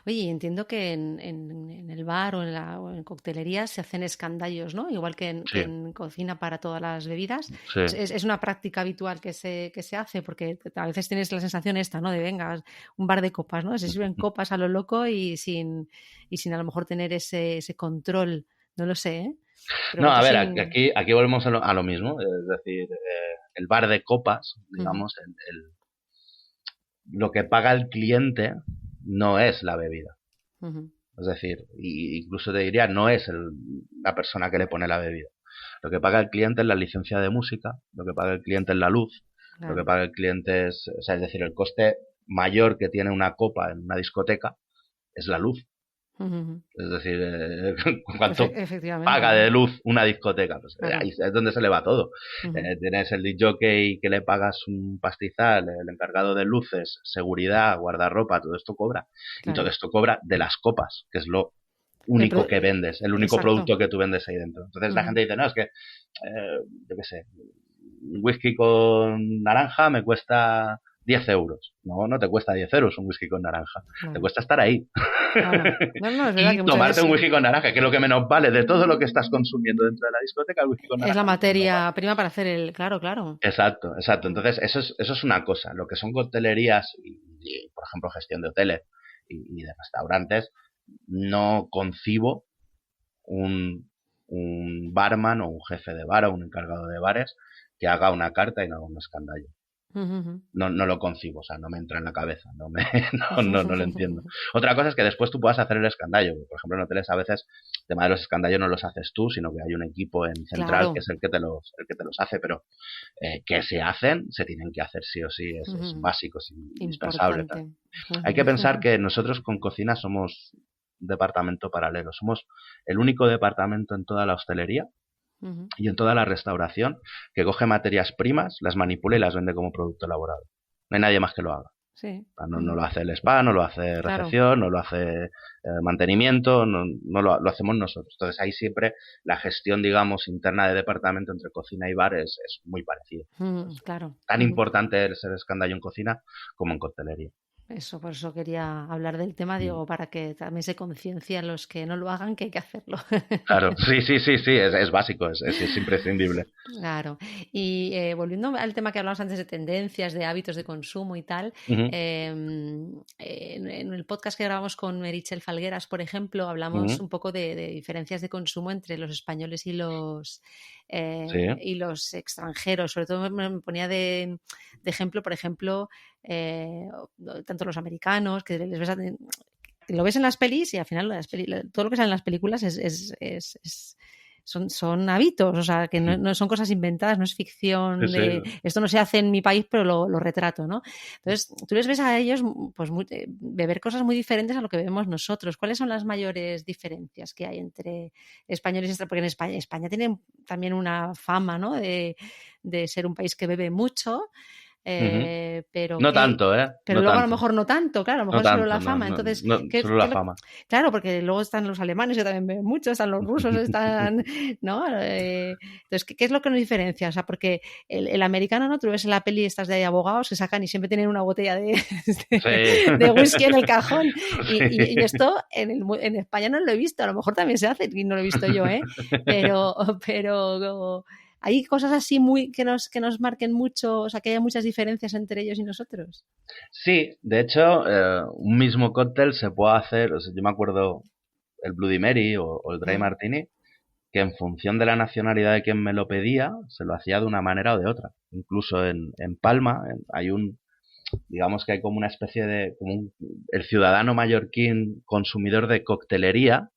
Oye, entiendo que en el bar o en coctelería se hacen escandallos, ¿no? Igual que en cocina para todas las bebidas. Sí. Es una práctica habitual que se hace, porque a veces tienes la sensación esta, ¿no? De venga, un bar de copas, ¿no? Se sirven copas a lo loco y sin a lo mejor tener ese control, no lo sé, ¿eh? Pero no, a ver, aquí volvemos a lo mismo, es decir, el bar de copas, digamos, lo que paga el cliente no es la bebida. Es decir, incluso te diría, no es la persona que le pone la bebida. Lo que paga el cliente es la licencia de música, lo que paga el cliente es la luz, lo que paga el cliente es decir, el coste mayor que tiene una copa en una discoteca es la luz. Es decir, ¿cuánto paga de luz una discoteca? Pues ahí es donde se le va todo. Tienes el disc-jockey que le pagas un pastizal, el encargado de luces, seguridad, guardarropa, todo esto cobra. Y todo esto cobra de las copas, que es lo único que vendes, el único producto que tú vendes ahí dentro. Entonces la gente dice, no, es que, yo qué sé, un whisky con naranja me cuesta 10 euros. No te cuesta 10 euros un whisky con naranja. Te cuesta estar ahí. Claro. No, es verdad y tomarte un whisky con naranja, que es lo que menos vale de todo lo que estás consumiendo dentro de la discoteca, el whisky con naranja. Es la materia prima para hacer el... Claro. Exacto. Entonces, eso es una cosa. Lo que son coctelerías y por ejemplo, gestión de hoteles y de restaurantes, no concibo un barman o un jefe de bar o un encargado de bares que haga una carta y no haga un escandallo. No lo concibo, o sea, no me entra en la cabeza, no lo entiendo. Otra cosa es que después tú puedas hacer el escandallo. Por ejemplo, en hoteles a veces el tema de los escandallos no los haces tú, sino que hay un equipo en central que es el que te los hace, pero que se tienen que hacer sí o sí, es básico, es indispensable. Hay que pensar que nosotros con cocina somos un departamento paralelo, somos el único departamento en toda la hostelería y en toda la restauración que coge materias primas, las manipula y las vende como producto elaborado. No hay nadie más que lo haga. Sí. No lo hace el spa, no lo hace recepción, no lo hace mantenimiento, no lo hacemos nosotros. Entonces ahí siempre la gestión, digamos, interna de departamento entre cocina y bar es muy parecida. Claro. Tan importante es el escandallo en cocina como en coctelería. Eso, por eso quería hablar del tema, digo, para que también se conciencien los que no lo hagan que hay que hacerlo. Claro, sí, es básico, es imprescindible. Claro. Y volviendo al tema que hablamos antes de tendencias, de hábitos de consumo y tal, en el podcast que grabamos con Meritxell Falgueras, por ejemplo, hablamos un poco de diferencias de consumo entre los españoles y los extranjeros. Sobre todo me ponía de ejemplo, por ejemplo, tanto los americanos, que les ves lo ves en las pelis y al final todo lo que sale en las películas son hábitos, o sea, que no son cosas inventadas, no es ficción esto no se hace en mi país, pero lo retrato, ¿no? Entonces, tú les ves a ellos pues beber cosas muy diferentes a lo que bebemos nosotros. ¿Cuáles son las mayores diferencias que hay entre españoles y extranjeros? Porque en España tienen también una fama, ¿no? de ser un país que bebe mucho. Pero no tanto, pero no luego tanto. a lo mejor no tanto, claro, a lo mejor no solo tanto, la fama. Entonces, solo la fama. Claro, porque luego están los alemanes que también beben mucho, están los rusos, están, ¿no? Entonces, ¿qué es lo que nos diferencia? O sea, porque el americano, ¿no? Tú ves en la peli estas de abogados que sacan y siempre tienen una botella de whisky en el cajón. Y esto en España no lo he visto, a lo mejor también se hace y no lo he visto yo, pero ¿hay cosas así que nos marquen mucho, o sea, que haya muchas diferencias entre ellos y nosotros? Sí, de hecho, un mismo cóctel se puede hacer, o sea, yo me acuerdo el Bloody Mary o el Dry Martini, que en función de la nacionalidad de quien me lo pedía, se lo hacía de una manera o de otra. Incluso en Palma hay digamos que hay como una especie de, el ciudadano mallorquín consumidor de coctelería,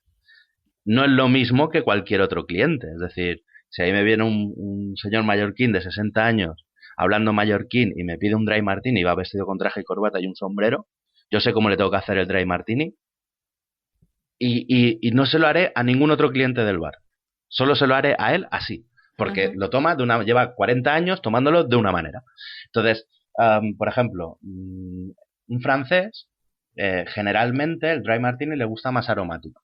no es lo mismo que cualquier otro cliente, es decir, si ahí me viene un señor mallorquín de 60 años hablando mallorquín y me pide un dry martini y va vestido con traje y corbata y un sombrero, yo sé cómo le tengo que hacer el dry martini y no se lo haré a ningún otro cliente del bar. Solo se lo haré a él así. Porque lo toma lleva 40 años tomándolo de una manera. Entonces, por ejemplo, un francés, generalmente el dry martini le gusta más aromático.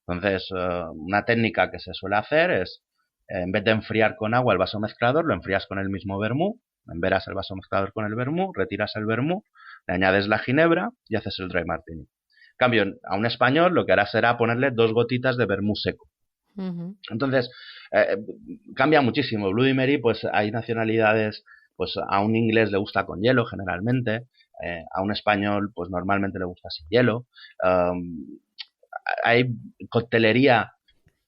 Entonces, una técnica que se suele hacer es, en vez de enfriar con agua el vaso mezclador, lo enfrías con el mismo vermú, enveras el vaso mezclador con el vermú, retiras el vermú, le añades la ginebra y haces el dry martini. En cambio, a un español lo que hará será ponerle 2 gotitas de vermú seco. Entonces, cambia muchísimo. Bloody Mary, pues hay nacionalidades, pues a un inglés le gusta con hielo generalmente, a un español pues normalmente le gusta sin hielo. Hay coctelería,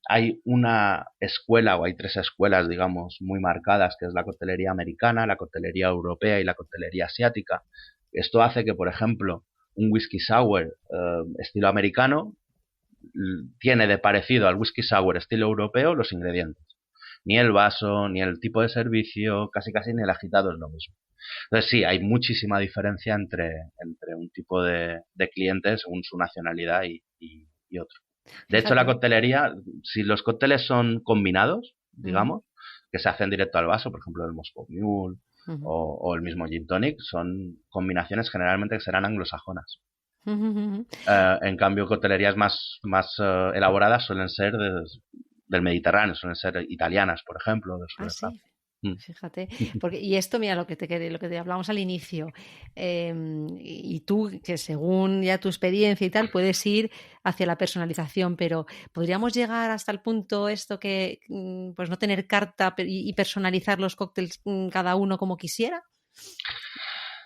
hay una escuela o hay 3 escuelas, digamos, muy marcadas, que es la coctelería americana, la coctelería europea y la coctelería asiática. Esto hace que, por ejemplo, un whisky sour estilo americano tiene de parecido al whisky sour estilo europeo los ingredientes. Ni el vaso, ni el tipo de servicio, casi ni el agitado es lo mismo. Entonces sí, hay muchísima diferencia entre un tipo de cliente según su nacionalidad y otro. De hecho, la coctelería, si los cócteles son combinados, digamos, que se hacen directo al vaso, por ejemplo el Moscow Mule o el mismo Gin Tonic, son combinaciones generalmente que serán anglosajonas. En cambio, coctelerías más elaboradas suelen ser del Mediterráneo, suelen ser italianas, por ejemplo. Sí. Fíjate, y esto, mira, lo que te hablamos al inicio, y tú, que según ya tu experiencia y tal, puedes ir hacia la personalización, pero ¿podríamos llegar hasta el punto esto que, pues no tener carta y personalizar los cócteles cada uno como quisiera?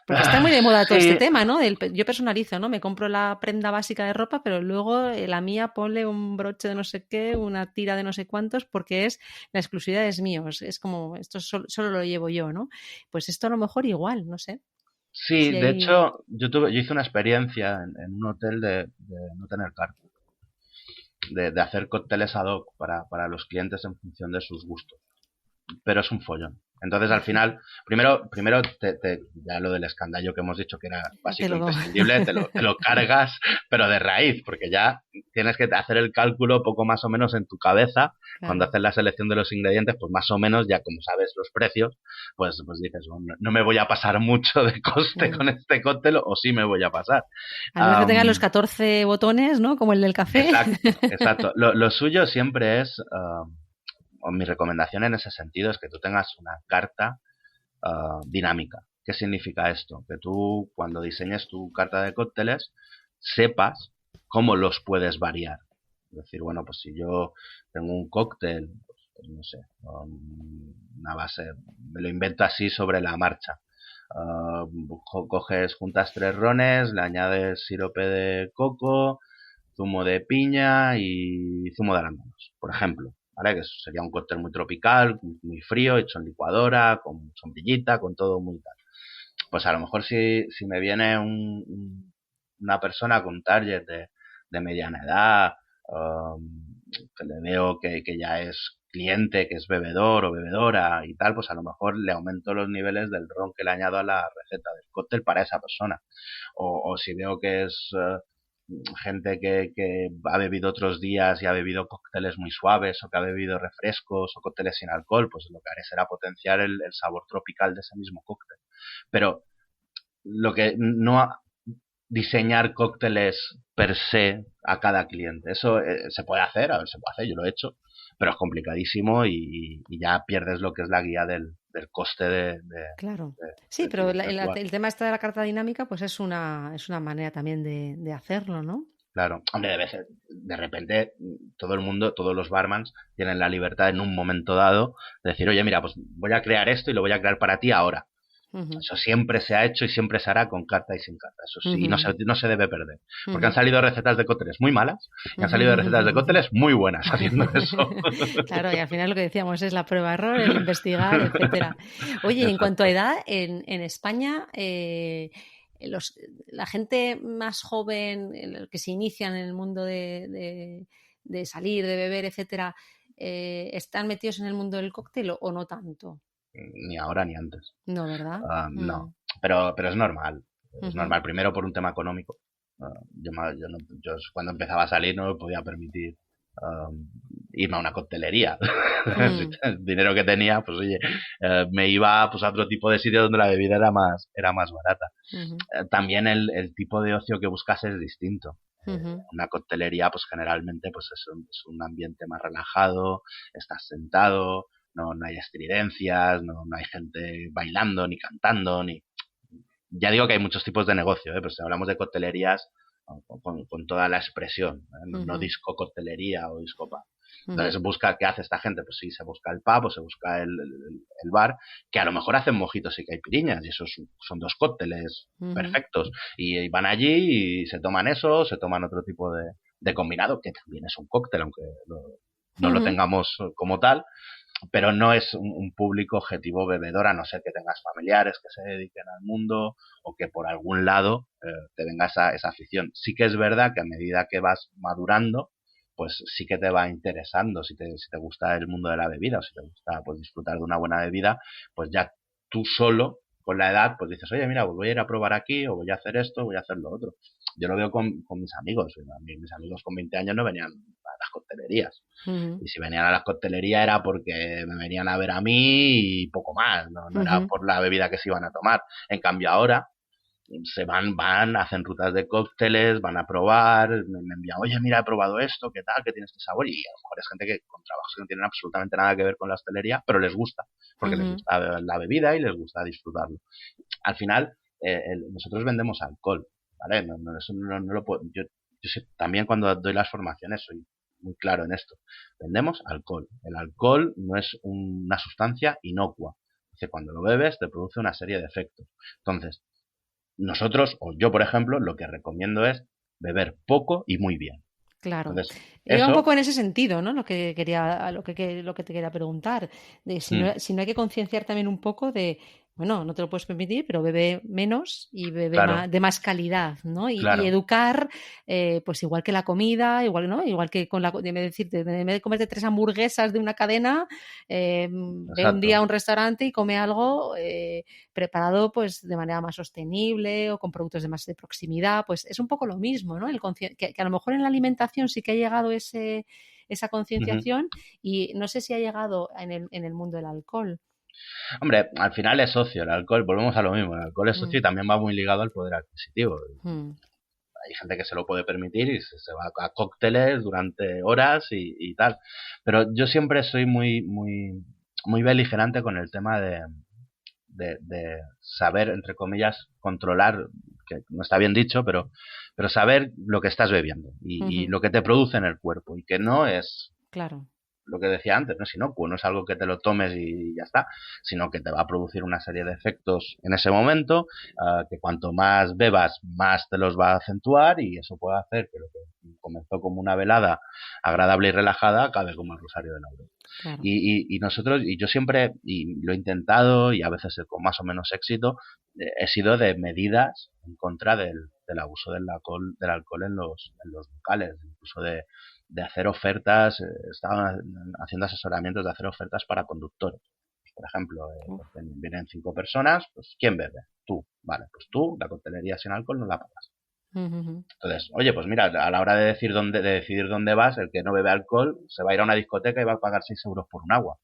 Porque está muy de moda todo este tema, ¿no? Yo personalizo, ¿no? Me compro la prenda básica de ropa, pero luego la mía ponle un broche de no sé qué, una tira de no sé cuántos, porque la exclusividad es mío. Es como, esto solo lo llevo yo, ¿no? Pues esto a lo mejor igual, no sé. Sí, de hecho, yo hice una experiencia en un hotel de no tener carta. De hacer cócteles ad hoc para los clientes en función de sus gustos. Pero es un follón. Entonces, al final, primero ya lo del escandallo que hemos dicho que era básico e imprescindible, te lo cargas, pero de raíz, porque ya tienes que hacer el cálculo poco más o menos en tu cabeza. Cuando haces la selección de los ingredientes, pues más o menos, ya como sabes los precios, pues dices, no me voy a pasar mucho de coste con este cóctel, o sí me voy a pasar. A menos que tenga los 14 botones, ¿no? Como el del café. Exacto. Lo suyo siempre es... o mi recomendación en ese sentido es que tú tengas una carta dinámica. ¿Qué significa esto? Que tú, cuando diseñes tu carta de cócteles, sepas cómo los puedes variar. Es decir, bueno, pues si yo tengo un cóctel, pues no sé, una base, me lo invento así sobre la marcha. Juntas 3 rones, le añades sirope de coco, zumo de piña y zumo de arándanos, por ejemplo. ¿Vale? Que sería un cóctel muy tropical, muy frío, hecho en licuadora, con sombrillita, con todo muy tal. Pues a lo mejor si me viene una persona con un target de mediana edad, que le veo que ya es cliente, que es bebedor o bebedora y tal, pues a lo mejor le aumento los niveles del ron que le añado a la receta del cóctel para esa persona. O si veo que es... gente que ha bebido otros días y ha bebido cócteles muy suaves o que ha bebido refrescos o cócteles sin alcohol, pues lo que haré será potenciar el sabor tropical de ese mismo cóctel. Pero lo que no diseñar cócteles per se a cada cliente, eso se puede hacer, yo lo he hecho, pero es complicadísimo y ya pierdes lo que es la guía del coste claro. Sí, pero el tema este de la carta dinámica pues es una manera también de hacerlo, ¿no? Claro, hombre, de repente todo el mundo, todos los barmans tienen la libertad en un momento dado de decir, oye, mira, pues voy a crear esto y lo voy a crear para ti ahora. Eso siempre se ha hecho y siempre se hará con carta y sin carta. Eso sí, y no se debe perder. Porque han salido recetas de cócteles muy malas y han salido recetas de cócteles muy buenas haciendo eso. Claro, y al final lo que decíamos es la prueba-error, el investigar, etcétera. Oye, exacto. En cuanto a edad, en España, la gente más joven, que se inician en el mundo de salir, de beber, etcétera, ¿están metidos en el mundo del cóctel o no tanto? Ni ahora ni antes. No, ¿verdad? No, pero es normal. Es normal, primero por un tema económico. Yo cuando empezaba a salir no me podía permitir irme a una coctelería. El dinero que tenía, pues oye, me iba pues a otro tipo de sitio donde la bebida era más barata. También el tipo de ocio que buscas es distinto. Una coctelería, pues generalmente pues es un ambiente más relajado, estás sentado, no hay estridencias, no hay gente bailando ni cantando, ni... Ya digo que hay muchos tipos de negocio, pero si hablamos de coctelerías, con toda la expresión, no disco coctelería o disco pub. Entonces busca, ¿qué hace esta gente? Pues sí, se busca el pub o se busca el bar, que a lo mejor hacen mojitos y caipiriñas, y esos son dos cócteles perfectos, y van allí y se toman eso, se toman otro tipo de combinado, que también es un cóctel, aunque no lo tengamos como tal, pero no es un público objetivo bebedor, a no ser que tengas familiares que se dediquen al mundo o que por algún lado te venga esa afición. Sí que es verdad que a medida que vas madurando, pues sí que te va interesando, si te gusta el mundo de la bebida o si te gusta pues disfrutar de una buena bebida, pues ya tú solo con la edad pues dices, oye, mira, pues voy a ir a probar aquí o voy a hacer esto, voy a hacer lo otro. Yo lo veo con mis amigos. Mis amigos con 20 años no venían a las coctelerías. Y si venían a las coctelerías era porque me venían a ver a mí y poco más. No era por la bebida que se iban a tomar. En cambio ahora se van, hacen rutas de cócteles, van a probar, me envían, oye, mira, he probado esto, ¿qué tal? ¿Qué tiene este sabor? Y a lo mejor es gente que con trabajos que no tienen absolutamente nada que ver con la hostelería, pero les gusta, porque les gusta la bebida y les gusta disfrutarlo. Al final, nosotros vendemos alcohol, ¿vale? Eso no lo puedo, yo también cuando doy las formaciones soy muy claro en esto. Vendemos alcohol. El alcohol no es una sustancia inocua. Dice, cuando lo bebes te produce una serie de efectos. Entonces, nosotros, o yo por ejemplo, lo que recomiendo es beber poco y muy bien. Claro. Entonces, Iba un poco en ese sentido, ¿no? Lo que te quería preguntar. De si no hay que concienciar también un poco de, bueno, no te lo puedes permitir, pero bebe menos y bebe de más calidad, ¿no? Y educar, pues igual que la comida, igual, ¿no? Igual que con en vez de comerte 3 hamburguesas de una cadena, ve un día a un restaurante y come algo preparado pues de manera más sostenible o con productos de más de proximidad. Pues es un poco lo mismo, ¿no? Que a lo mejor en la alimentación sí que ha llegado esa concienciación y no sé si ha llegado en el mundo del alcohol. Hombre, al final es socio el alcohol, volvemos a lo mismo, el alcohol es socio y también va muy ligado al poder adquisitivo. Hay gente que se lo puede permitir y se va a cócteles durante horas y tal. Pero yo siempre soy muy beligerante con el tema de saber, entre comillas, controlar, que no está bien dicho, pero saber lo que estás bebiendo y lo que te produce en el cuerpo y que no es... Claro. Lo que decía antes, no es inocuo, no es algo que te lo tomes y ya está, sino que te va a producir una serie de efectos en ese momento, que cuanto más bebas, más te los va a acentuar y eso puede hacer que lo que comenzó como una velada agradable y relajada acabe como el rosario de laurel. Claro. Y nosotros, y yo siempre, y lo he intentado y a veces con más o menos éxito, he sido de medidas en contra del abuso del alcohol en los locales, incluso de hacer ofertas, estaban haciendo asesoramientos de hacer ofertas para conductores. Por ejemplo, vienen 5 personas, pues ¿quién bebe? Tú, vale, pues tú, la coctelería sin alcohol no la pagas. Entonces, oye, pues mira, a la hora de decidir dónde vas, el que no bebe alcohol se va a ir a una discoteca y va a pagar 6 euros por un agua.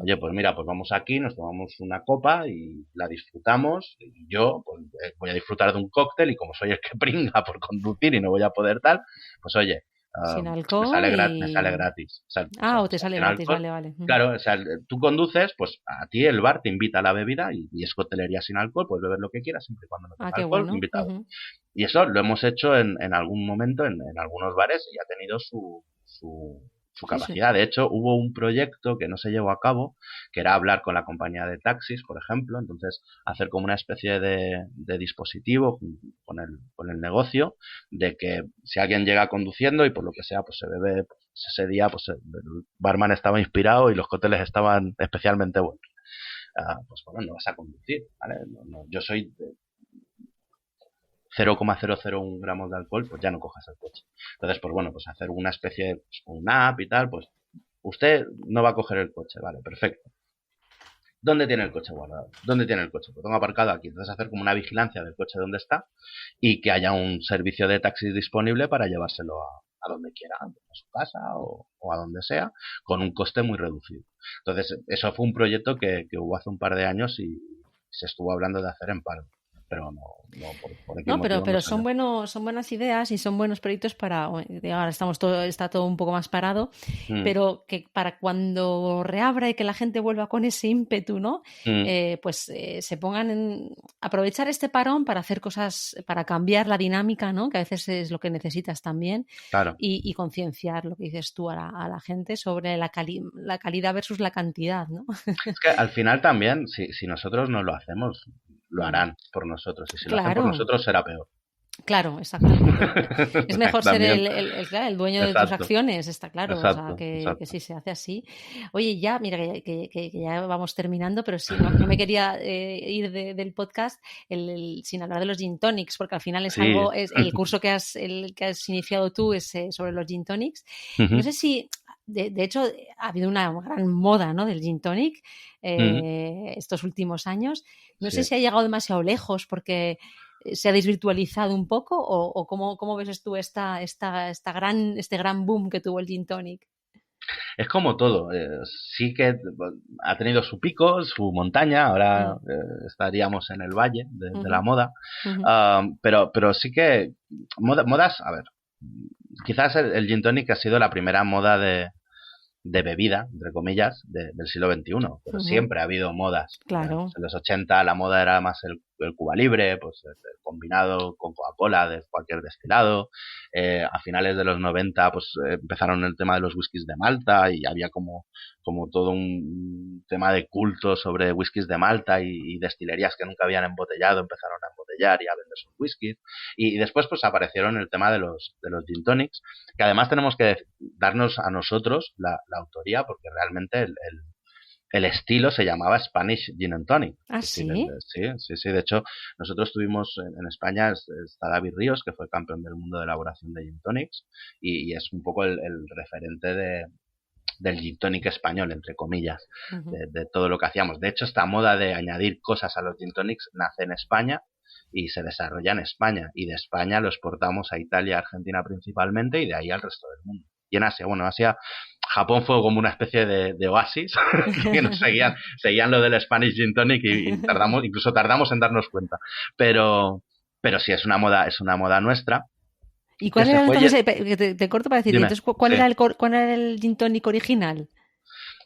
Oye, pues mira, pues vamos aquí, nos tomamos una copa y la disfrutamos. Y yo pues, voy a disfrutar de un cóctel y como soy el que pringa por conducir y no voy a poder tal, pues oye, sin alcohol me sale gratis. O te sale gratis, alcohol, vale. Claro, o sea, tú conduces, pues a ti el bar te invita a la bebida y es coctelería sin alcohol, puedes beber lo que quieras siempre y cuando no tenga alcohol, bueno. Invitado. Y eso lo hemos hecho en algún momento en algunos bares y ha tenido su capacidad. De hecho, hubo un proyecto que no se llevó a cabo, que era hablar con la compañía de taxis, por ejemplo, entonces hacer como una especie de dispositivo con el negocio, de que si alguien llega conduciendo y por lo que sea, pues se bebe, pues ese día pues el barman estaba inspirado y los cócteles estaban especialmente buenos. Pues bueno, no vas a conducir, ¿vale? Yo soy... 0,001 gramos de alcohol, pues ya no cojas el coche. Entonces, pues bueno, pues hacer una especie de una app y tal, pues usted no va a coger el coche, vale, perfecto. ¿Dónde tiene el coche guardado? ¿Dónde tiene el coche? Pues tengo aparcado aquí. Entonces hacer como una vigilancia del coche donde está y que haya un servicio de taxis disponible para llevárselo a donde quiera, a su casa o a donde sea, con un coste muy reducido. Entonces, eso fue un proyecto que hubo hace un par de años y se estuvo hablando de hacer en Palma. Pero por X No, motivo no pero salió. son buenas ideas y son buenos proyectos para, ahora está todo un poco más parado, Mm, pero que para cuando reabra y que la gente vuelva con ese ímpetu, ¿no? mm, Se pongan aprovechar este parón para hacer cosas, para cambiar la dinámica, ¿no? Que a veces es lo que necesitas también, claro. y concienciar lo que dices tú a la gente sobre la calidad versus la cantidad, ¿no? Es que al final también, si nosotros no lo hacemos, lo Mm. harán por nosotros. Y si lo hacen por Claro. nosotros, será peor. Claro, exactamente. Es mejor ser También. claro, el dueño de tus Exacto, acciones, está claro. O sea, exacto, que exacto. sí se hace así. Oye, ya, mira, que ya vamos terminando, pero sí, no me quería ir del podcast sin hablar de los gin tonics, porque al final es Sí. algo, es el curso que has iniciado tú es sobre los gin tonics. No Ujú, sé si, de hecho, ha habido una gran moda, ¿no?, del gin tonic ujú, estos últimos años. No sé sí. si ha llegado demasiado lejos porque se ha desvirtualizado un poco o cómo ves tú este gran boom que tuvo el gin tonic. Es como todo. Sí que ha tenido su pico, su montaña. Ahora Mm, estaríamos en el valle de la ujú, moda. ujú, Pero sí que modas, a ver, quizás el gin tonic ha sido la primera moda de bebida, entre comillas, del siglo XXI, pero ujú. siempre ha habido modas. Claro. En los 80 la moda era más el Cuba Libre, pues el combinado con Coca-Cola de cualquier destilado. A finales de los 90 pues empezaron el tema de los whiskies de Malta y había como todo un tema de culto sobre whiskies de Malta y destilerías que nunca habían embotellado empezaron a embotellar y a vender sus whiskies. Y después pues aparecieron el tema de los gin tonics, que además tenemos que darnos a nosotros la autoría, porque realmente el estilo se llamaba Spanish Gin and Tonic. Ah, Es decir, sí. sí. De hecho, nosotros tuvimos en España, está David Ríos, que fue campeón del mundo de elaboración de gin tonics, y es un poco el referente del gin tonic español, entre comillas, Ujú. de todo lo que hacíamos. De hecho, esta moda de añadir cosas a los gin tonics nace en España y se desarrolla en España. Y de España lo exportamos a Italia, Argentina principalmente, y de ahí al resto del mundo. Y en Asia, bueno, Asia, Japón fue como una especie de oasis que nos seguían lo del Spanish Gin Tonic y incluso tardamos en darnos cuenta. Pero sí, es una moda nuestra ¿Y que cuál se era fue. entonces, te corto para decir, ¿y Dime, entonces sí. cuál era el gin tonic original?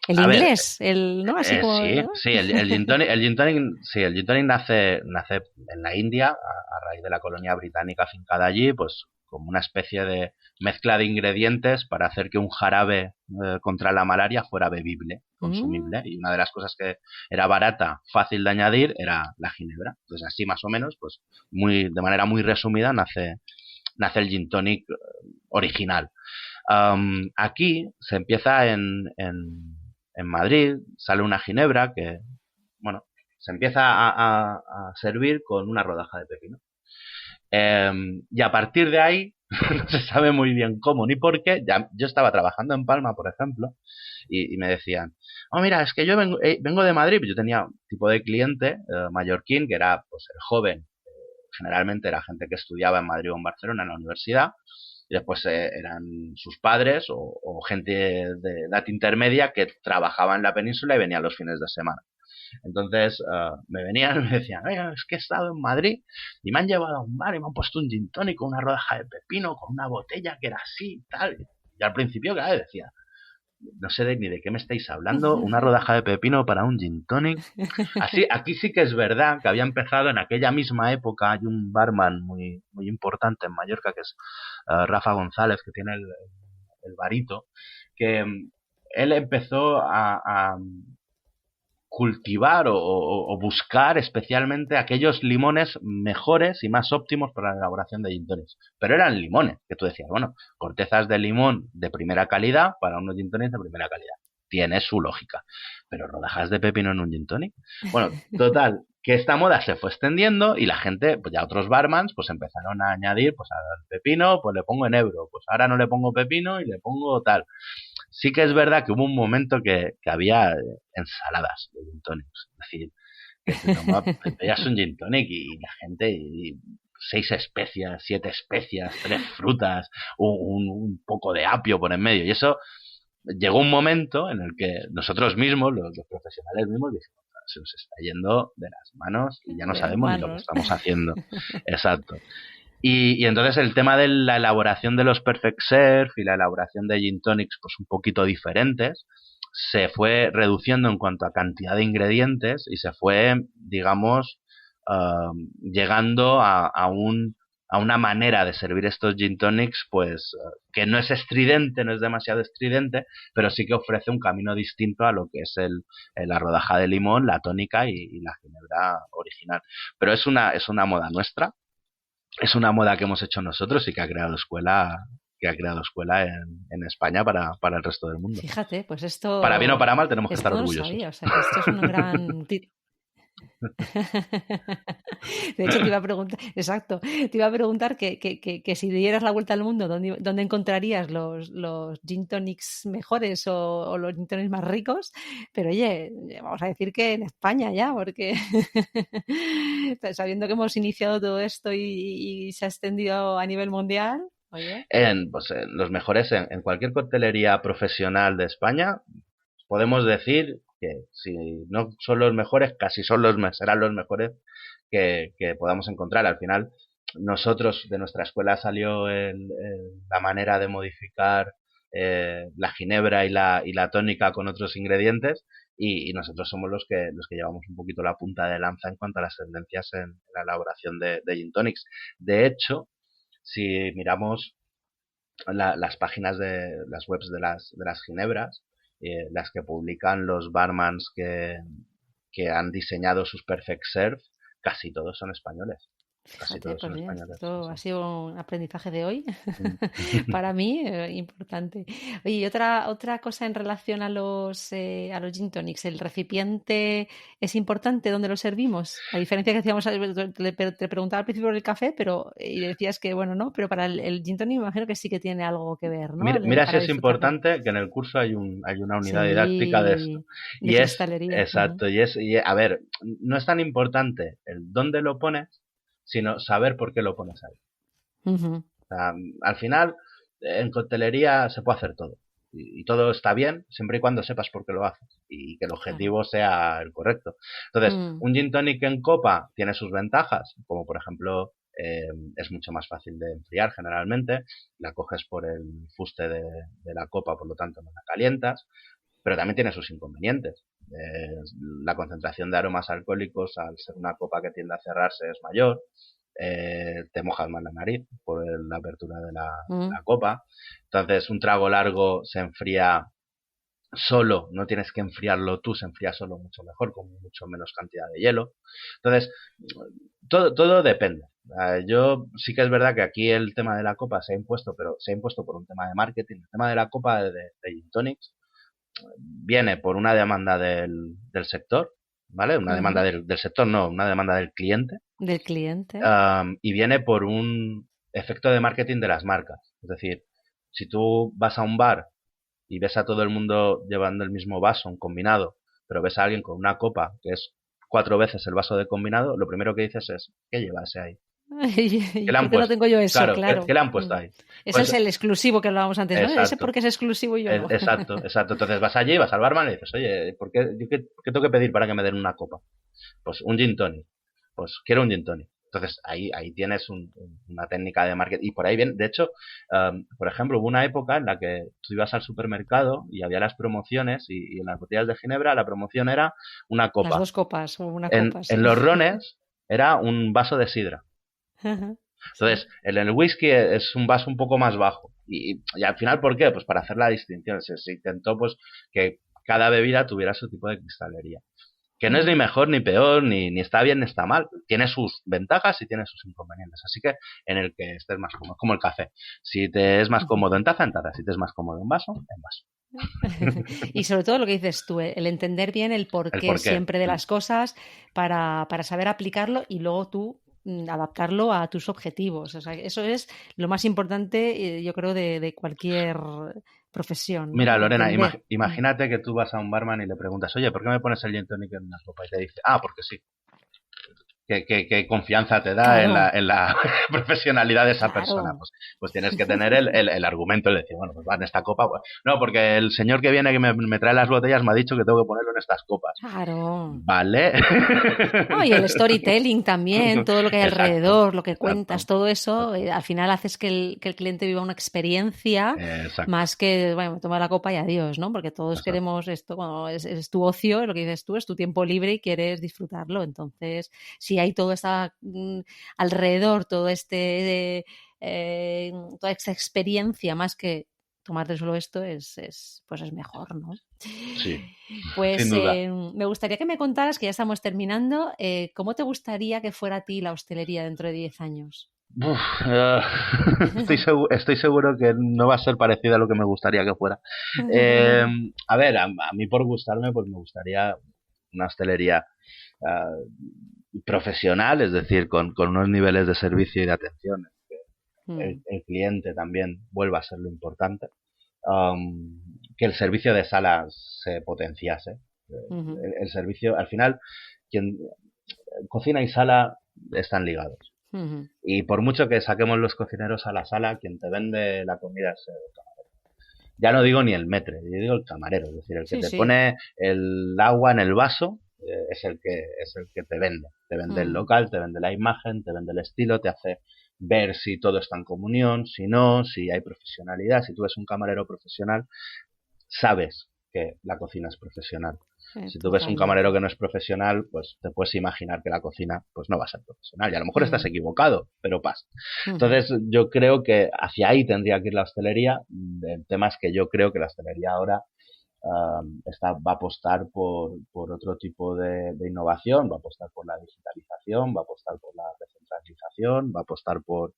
El A ver, inglés, ¿no? Así como, ¿no? sí, el gin tonic nace en la India a raíz de la colonia británica afincada allí, pues como una especie de mezcla de ingredientes para hacer que un jarabe contra la malaria fuera bebible, Mm, consumible. Y una de las cosas que era barata, fácil de añadir, era la ginebra. Entonces así más o menos, pues de manera muy resumida, nace el gin tonic original. Aquí se empieza en Madrid, sale una ginebra que, bueno, se empieza a servir con una rodaja de pepino. Y a partir de ahí, no se sabe muy bien cómo ni por qué. Yo estaba trabajando en Palma, por ejemplo, y me decían, oh, mira, es que yo vengo de Madrid. Yo tenía un tipo de cliente mallorquín, que era pues el joven. Generalmente era gente que estudiaba en Madrid o en Barcelona en la universidad, y después eran sus padres o gente de edad intermedia que trabajaba en la península y venían los fines de semana. Entonces me venían y me decían, oye, es que he estado en Madrid y me han llevado a un bar y me han puesto un gin tonic con una rodaja de pepino, con una botella que era así y tal. Y al principio, claro, decía, no sé ni de qué me estáis hablando, una rodaja de pepino para un gin tonic. Así, aquí sí que es verdad que había empezado en aquella misma época. Hay un barman muy importante en Mallorca que es Rafa González, que tiene el barito, que él empezó a cultivar o buscar especialmente aquellos limones mejores y más óptimos para la elaboración de gin tonics. Pero eran limones, que tú decías, bueno, cortezas de limón de primera calidad para unos gin tonics de primera calidad. Tiene su lógica. Pero rodajas de pepino en un gin tonic. Bueno, total, que esta moda se fue extendiendo y la gente, pues ya otros barmans, pues empezaron a añadir, pues al pepino, pues le pongo en ebro, pues ahora no le pongo pepino y le pongo tal. Sí que es verdad que hubo un momento que había ensaladas de gin tonics. Es decir, que te tomabas, te pedías un gin tonic y la gente 6 especias, 7 especias, 3 frutas, un poco de apio por en medio. Y eso llegó un momento en el que nosotros mismos, los profesionales mismos, dijimos, se nos está yendo de las manos y ya no sabemos ni lo que estamos haciendo. Exacto. Y entonces el tema de la elaboración de los Perfect Serve y la elaboración de gin tonics pues un poquito diferentes se fue reduciendo en cuanto a cantidad de ingredientes y se fue, digamos, llegando a una manera de servir estos gin tonics pues que no es estridente, no es demasiado estridente, pero sí que ofrece un camino distinto a lo que es la rodaja de limón, la tónica y la ginebra original. Pero es una moda nuestra, es una moda que hemos hecho nosotros y que ha creado escuela en España para el resto del mundo. Fíjate, pues esto... Para bien o para mal tenemos que estar no orgullosos. Sabía, o sea, que esto es un gran... De hecho, te iba a preguntar, exacto, te iba a preguntar que si dieras la vuelta al mundo, ¿dónde encontrarías los gin tonics mejores o los gin tonics más ricos? Pero oye, vamos a decir que en España ya, porque sabiendo que hemos iniciado todo esto y se ha extendido a nivel mundial, oye. Pues, los mejores en cualquier coctelería profesional de España, podemos decir que si no son los mejores, casi serán los mejores que podamos encontrar. Al final, nosotros, de nuestra escuela salió la manera de modificar la ginebra y la tónica con otros ingredientes y nosotros somos los que llevamos un poquito la punta de lanza en cuanto a las tendencias en la elaboración de gin tonics. De hecho, si miramos las páginas de las webs de las ginebras, las que publican los barmans que han diseñado sus Perfect Serve, casi todos son españoles. Casi todos son españoles. Esto ha sido un aprendizaje de hoy para mí importante. Oye, y otra cosa en relación a los gin tonics, ¿el recipiente es importante donde lo servimos? A diferencia que decíamos, te preguntaba al principio por el café, y decías que bueno, no, pero para el gin tonic me imagino que sí que tiene algo que ver, ¿no? Mira si es importante que en el curso hay una unidad didáctica de esto. De cristalería. Exacto, y a ver, no es tan importante el dónde lo pones, sino saber por qué lo pones ahí. Uh-huh. O sea, al final, en coctelería se puede hacer todo. Y todo está bien, siempre y cuando sepas por qué lo haces. Y que el objetivo sea el correcto. Entonces, un gin tonic en copa tiene sus ventajas, como por ejemplo, es mucho más fácil de enfriar generalmente. La coges por el fuste de la copa, por lo tanto no la calientas. Pero también tiene sus inconvenientes. La concentración de aromas alcohólicos, al ser una copa que tiende a cerrarse, es mayor. Te mojas más la nariz por la apertura de la copa. Entonces, un trago largo se enfría solo, no tienes que enfriarlo tú, se enfría solo mucho mejor, con mucho menos cantidad de hielo. Entonces, todo depende. Yo sí que es verdad que aquí el tema de la copa se ha impuesto, pero se ha impuesto por un tema de marketing. El tema de la copa de gin tonics viene por una demanda del sector, ¿vale? Una demanda del sector, no, una demanda del cliente. Del cliente. Y viene por un efecto de marketing de las marcas. Es decir, si tú vas a un bar y ves a todo el mundo llevando el mismo vaso, un combinado, pero ves a alguien con una copa que es 4 veces el vaso de combinado, lo primero que dices es, ¿qué lleva ese ahí? ¿Qué no tengo yo eso? Claro. ¿Qué le han puesto ahí? Ese es el exclusivo que hablábamos antes, ¿no? Ese porque es exclusivo y yo no. Exacto. Entonces vas allí, vas al barman y dices, oye, ¿qué tengo que pedir para que me den una copa? Pues un gin tonic. Pues quiero un gin tonic. Entonces ahí tienes una técnica de marketing. Y por ahí viene, de hecho, por ejemplo, hubo una época en la que tú ibas al supermercado y había las promociones y en las botellas de ginebra la promoción era una copa. Las 2 copas o una copa. En los rones era un vaso de sidra. Entonces, en el whisky es un vaso un poco más bajo. Y al final, ¿por qué? Pues para hacer la distinción. Se intentó pues que cada bebida tuviera su tipo de cristalería. Que no es ni mejor ni peor, ni está bien ni está mal. Tiene sus ventajas y tiene sus inconvenientes. Así que en el que estés más cómodo, como el café. Si te es más cómodo en taza, en taza. Si te es más cómodo en vaso, en vaso. Y sobre todo lo que dices tú, el entender bien el porqué siempre de las cosas para saber aplicarlo y luego tú adaptarlo a tus objetivos. O sea, eso es lo más importante, yo creo, de cualquier profesión, ¿no? Mira, Lorena, imagínate que tú vas a un barman y le preguntas, oye, ¿por qué me pones el gin tonic en una copa? Y te dice, porque sí. qué confianza te da Claro. en la profesionalidad de esa Claro. persona. Pues tienes que tener el argumento de decir, bueno, pues va en esta copa. Pues, no, porque el señor que viene que me trae las botellas me ha dicho que tengo que ponerlo en estas copas. Claro. Vale. No, y el storytelling también, todo lo que hay Exacto, alrededor, lo que cuentas, exacto, todo eso, exacto, al final haces que el cliente viva una experiencia exacto, más que, bueno, toma la copa y adiós, ¿no? Porque todos exacto. queremos esto, cuando es tu ocio, lo que dices tú, es tu tiempo libre y quieres disfrutarlo. Entonces, si hay todo esta alrededor, todo toda esta experiencia más que tomarte solo esto pues es mejor, ¿no? Sí, sin Pues duda. me gustaría que me contaras, que ya estamos terminando, ¿cómo te gustaría que fuera a ti la hostelería dentro de 10 años? Uf, estoy seguro que no va a ser parecida a lo que me gustaría que fuera. Eh, a ver, a mí por gustarme, pues me gustaría una hostelería ah, profesional, es decir, con unos niveles de servicio y de atención. Mm, El cliente también vuelva a ser lo importante. Um, que el servicio de sala se potenciase. ujú, El servicio, al final, quien cocina y sala están ligados. ujú. Y por mucho que saquemos los cocineros a la sala, quien te vende la comida es el camarero. Ya no digo ni el maître, yo digo el camarero, es decir, el que Sí, te sí. pone el agua en el vaso es el que te vende. Te vende el Mm, local, te vende la imagen, te vende el estilo, te hace ver si todo está en comunión, si no, si hay profesionalidad. Si tú eres un camarero profesional, sabes que la cocina es profesional. Si tú ves un camarero totalmente. que no es profesional, pues te puedes imaginar que la cocina pues no va a ser profesional. Y a lo mejor estás Mm, equivocado, pero pasa. ujú, Entonces yo creo que hacia ahí tendría que ir la hostelería. El tema es que yo creo que la hostelería ahora va a apostar por otro tipo de innovación, va a apostar por la digitalización, va a apostar por la descentralización, va a apostar por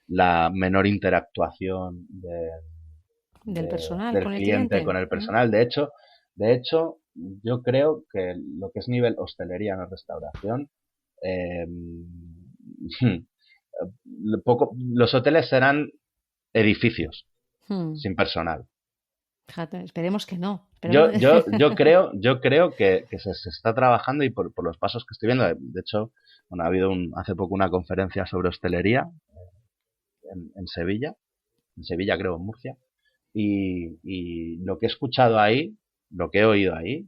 la menor interactuación del personal del con el cliente cliente. con el Mm, personal. De hecho, yo creo que lo que es nivel hostelería, no restauración, eh, los hoteles serán edificios mm. sin personal. Fíjate, esperemos que no. Yo creo que se está trabajando y por los pasos que estoy viendo, de hecho, bueno, ha habido hace poco una conferencia sobre hostelería en Sevilla creo, en Murcia, y lo que he escuchado ahí, lo que he oído ahí,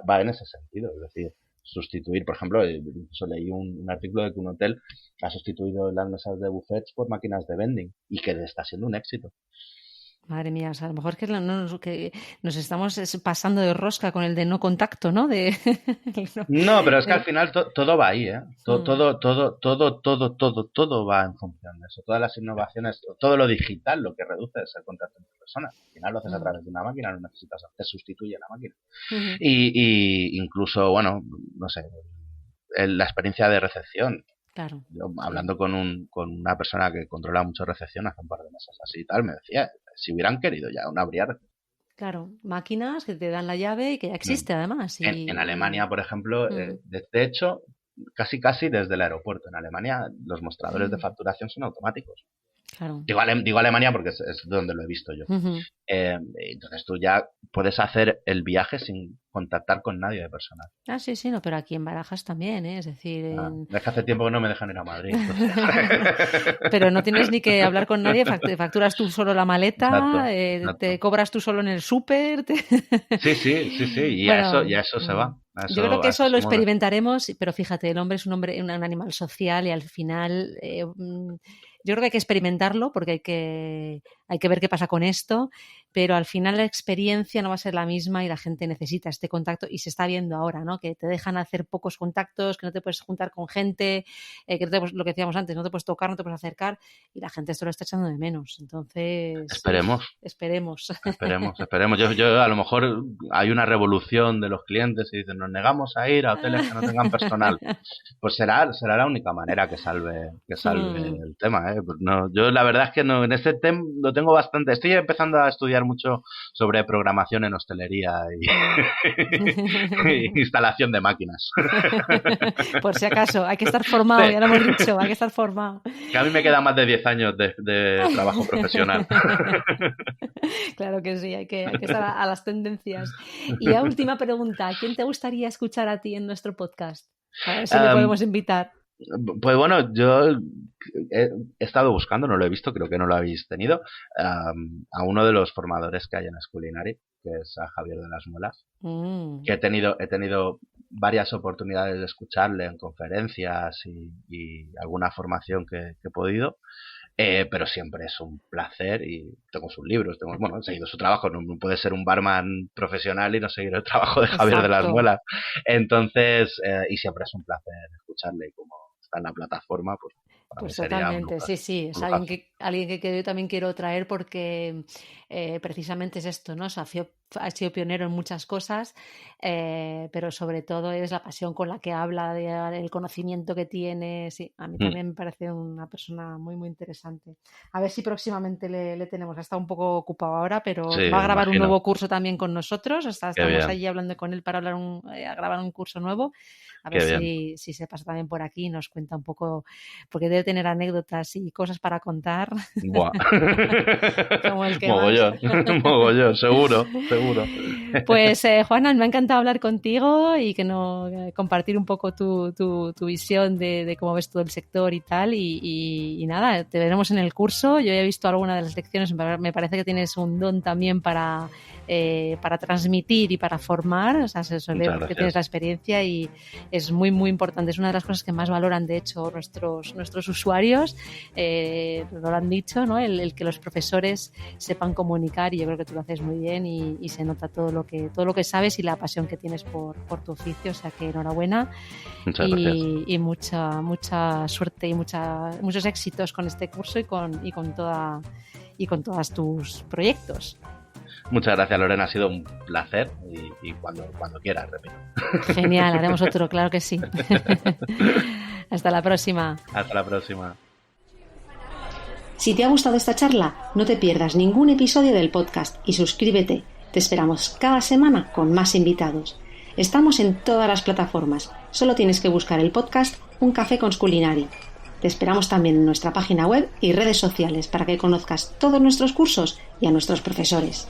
va en ese sentido, es decir, sustituir, por ejemplo, incluso leí un artículo de que un hotel ha sustituido las mesas de buffets por máquinas de vending y que está siendo un éxito. Madre mía, o sea, a lo mejor que nos estamos pasando de rosca con el de no contacto, ¿no? No, pero es que al El- final todo va ahí, ¿eh? Mm, Todo va en función de eso. Todas las innovaciones, todo lo digital, lo que reduce es el contacto entre personas. Al final lo haces a mm, través de una máquina, no necesitas, te sustituye la máquina. ujú. Y incluso, bueno, no sé, la experiencia de recepción. Claro, Yo, sí. hablando con una persona que controla mucho recepción hace un par de meses así y tal, me decía, si hubieran querido ya no habría recepción. Claro, máquinas que te dan la llave y que ya existe además. En Alemania, por ejemplo, Mm, de hecho, casi desde el aeropuerto. En Alemania los mostradores de mm, facturación son automáticos. claro. Digo Alemania porque es donde lo he visto yo. Ujú. Entonces tú ya puedes hacer el viaje sin contactar con nadie de personal. Ah, sí, sí, no, pero aquí en Barajas también, ¿eh? Es decir, Es que hace tiempo que no me dejan ir a Madrid. Entonces. pero no tienes ni que hablar con nadie, facturas tú solo la maleta, Exacto, te exacto. cobras tú solo en el súper. Sí, y Bueno, a eso se va. yo creo que A eso eso lo se mueve. experimentaremos, pero fíjate, el hombre es un animal social y al final yo creo que hay que experimentarlo porque hay que ver qué pasa con esto, pero al final la experiencia no va a ser la misma y la gente necesita este contacto y se está viendo ahora, ¿no? Que te dejan hacer pocos contactos, que no te puedes juntar con gente, que no te, lo que decíamos antes, no te puedes tocar, no te puedes acercar y la gente esto lo está echando de menos. Entonces, Esperemos. esperemos. Esperemos. Yo a lo mejor hay una revolución de los clientes y dicen, nos negamos a ir a hoteles que no tengan personal. Pues será la única manera que salve Hmm. el tema, ¿eh? Pues no, yo la verdad es que no, en este tema lo tengo bastante. Estoy empezando a estudiar mucho sobre programación en hostelería Mm. y instalación de máquinas. Por si acaso, hay que estar formado, Sí, ya lo hemos dicho, hay que estar formado. que a mí me quedan más de 10 años de trabajo profesional. Claro que sí, hay que estar a las tendencias. Y la última pregunta, ¿quién te gustaría escuchar a ti en nuestro podcast? A ver si le podemos invitar. Pues bueno, yo he estado buscando, no lo he visto, creo que no lo habéis tenido, a uno de los formadores que hay en Esculinari, que es a Javier de las Muelas, que he tenido varias oportunidades de escucharle en conferencias y alguna formación que he podido. Pero siempre es un placer y tengo sus libros, he seguido su trabajo, no puede ser un barman profesional y no seguir el trabajo de Javier de las Muelas. Entonces, y siempre es un placer escucharle y como está en la plataforma, pues totalmente, sí, es alguien que yo también quiero traer porque precisamente es esto, ¿no? O sea, ha sido pionero en muchas cosas, pero sobre todo es la pasión con la que habla, el conocimiento que tiene. Sí, a mí también me parece una persona muy, muy interesante. A ver si próximamente le tenemos. Ha estado un poco ocupado ahora, pero va a grabar un nuevo curso también con nosotros. Estamos allí hablando con él para a grabar un curso nuevo. A ver si se pasa también por aquí y nos cuenta un poco, porque debe tener anécdotas y cosas para contar. Buah. Como el que mogollón, seguro. Pues Juana, me ha encantado hablar contigo y compartir un poco tu visión de cómo ves todo el sector y tal, y nada, te veremos en el curso. Yo he visto alguna de las lecciones, me parece que tienes un don también para transmitir y para formar, o sea, se suele ver que tienes la experiencia y es muy, muy importante. Es una de las cosas que más valoran, de hecho, nuestros usuarios, lo han dicho, ¿no? El que los profesores sepan comunicar, y yo creo que tú lo haces muy bien y se nota todo lo que sabes y la pasión que tienes por tu oficio, o sea que enhorabuena. Muchas gracias. Y mucha suerte y muchos éxitos con este curso y con todos tus proyectos. Muchas gracias, Lorena, ha sido un placer y cuando quieras, repito. Genial, haremos otro, claro que sí. Hasta la próxima. Hasta la próxima. Si te ha gustado esta charla, no te pierdas ningún episodio del podcast y suscríbete. Te esperamos cada semana con más invitados. Estamos en todas las plataformas. Solo tienes que buscar el podcast Un Café con Esculinari. Te esperamos también en nuestra página web y redes sociales para que conozcas todos nuestros cursos y a nuestros profesores.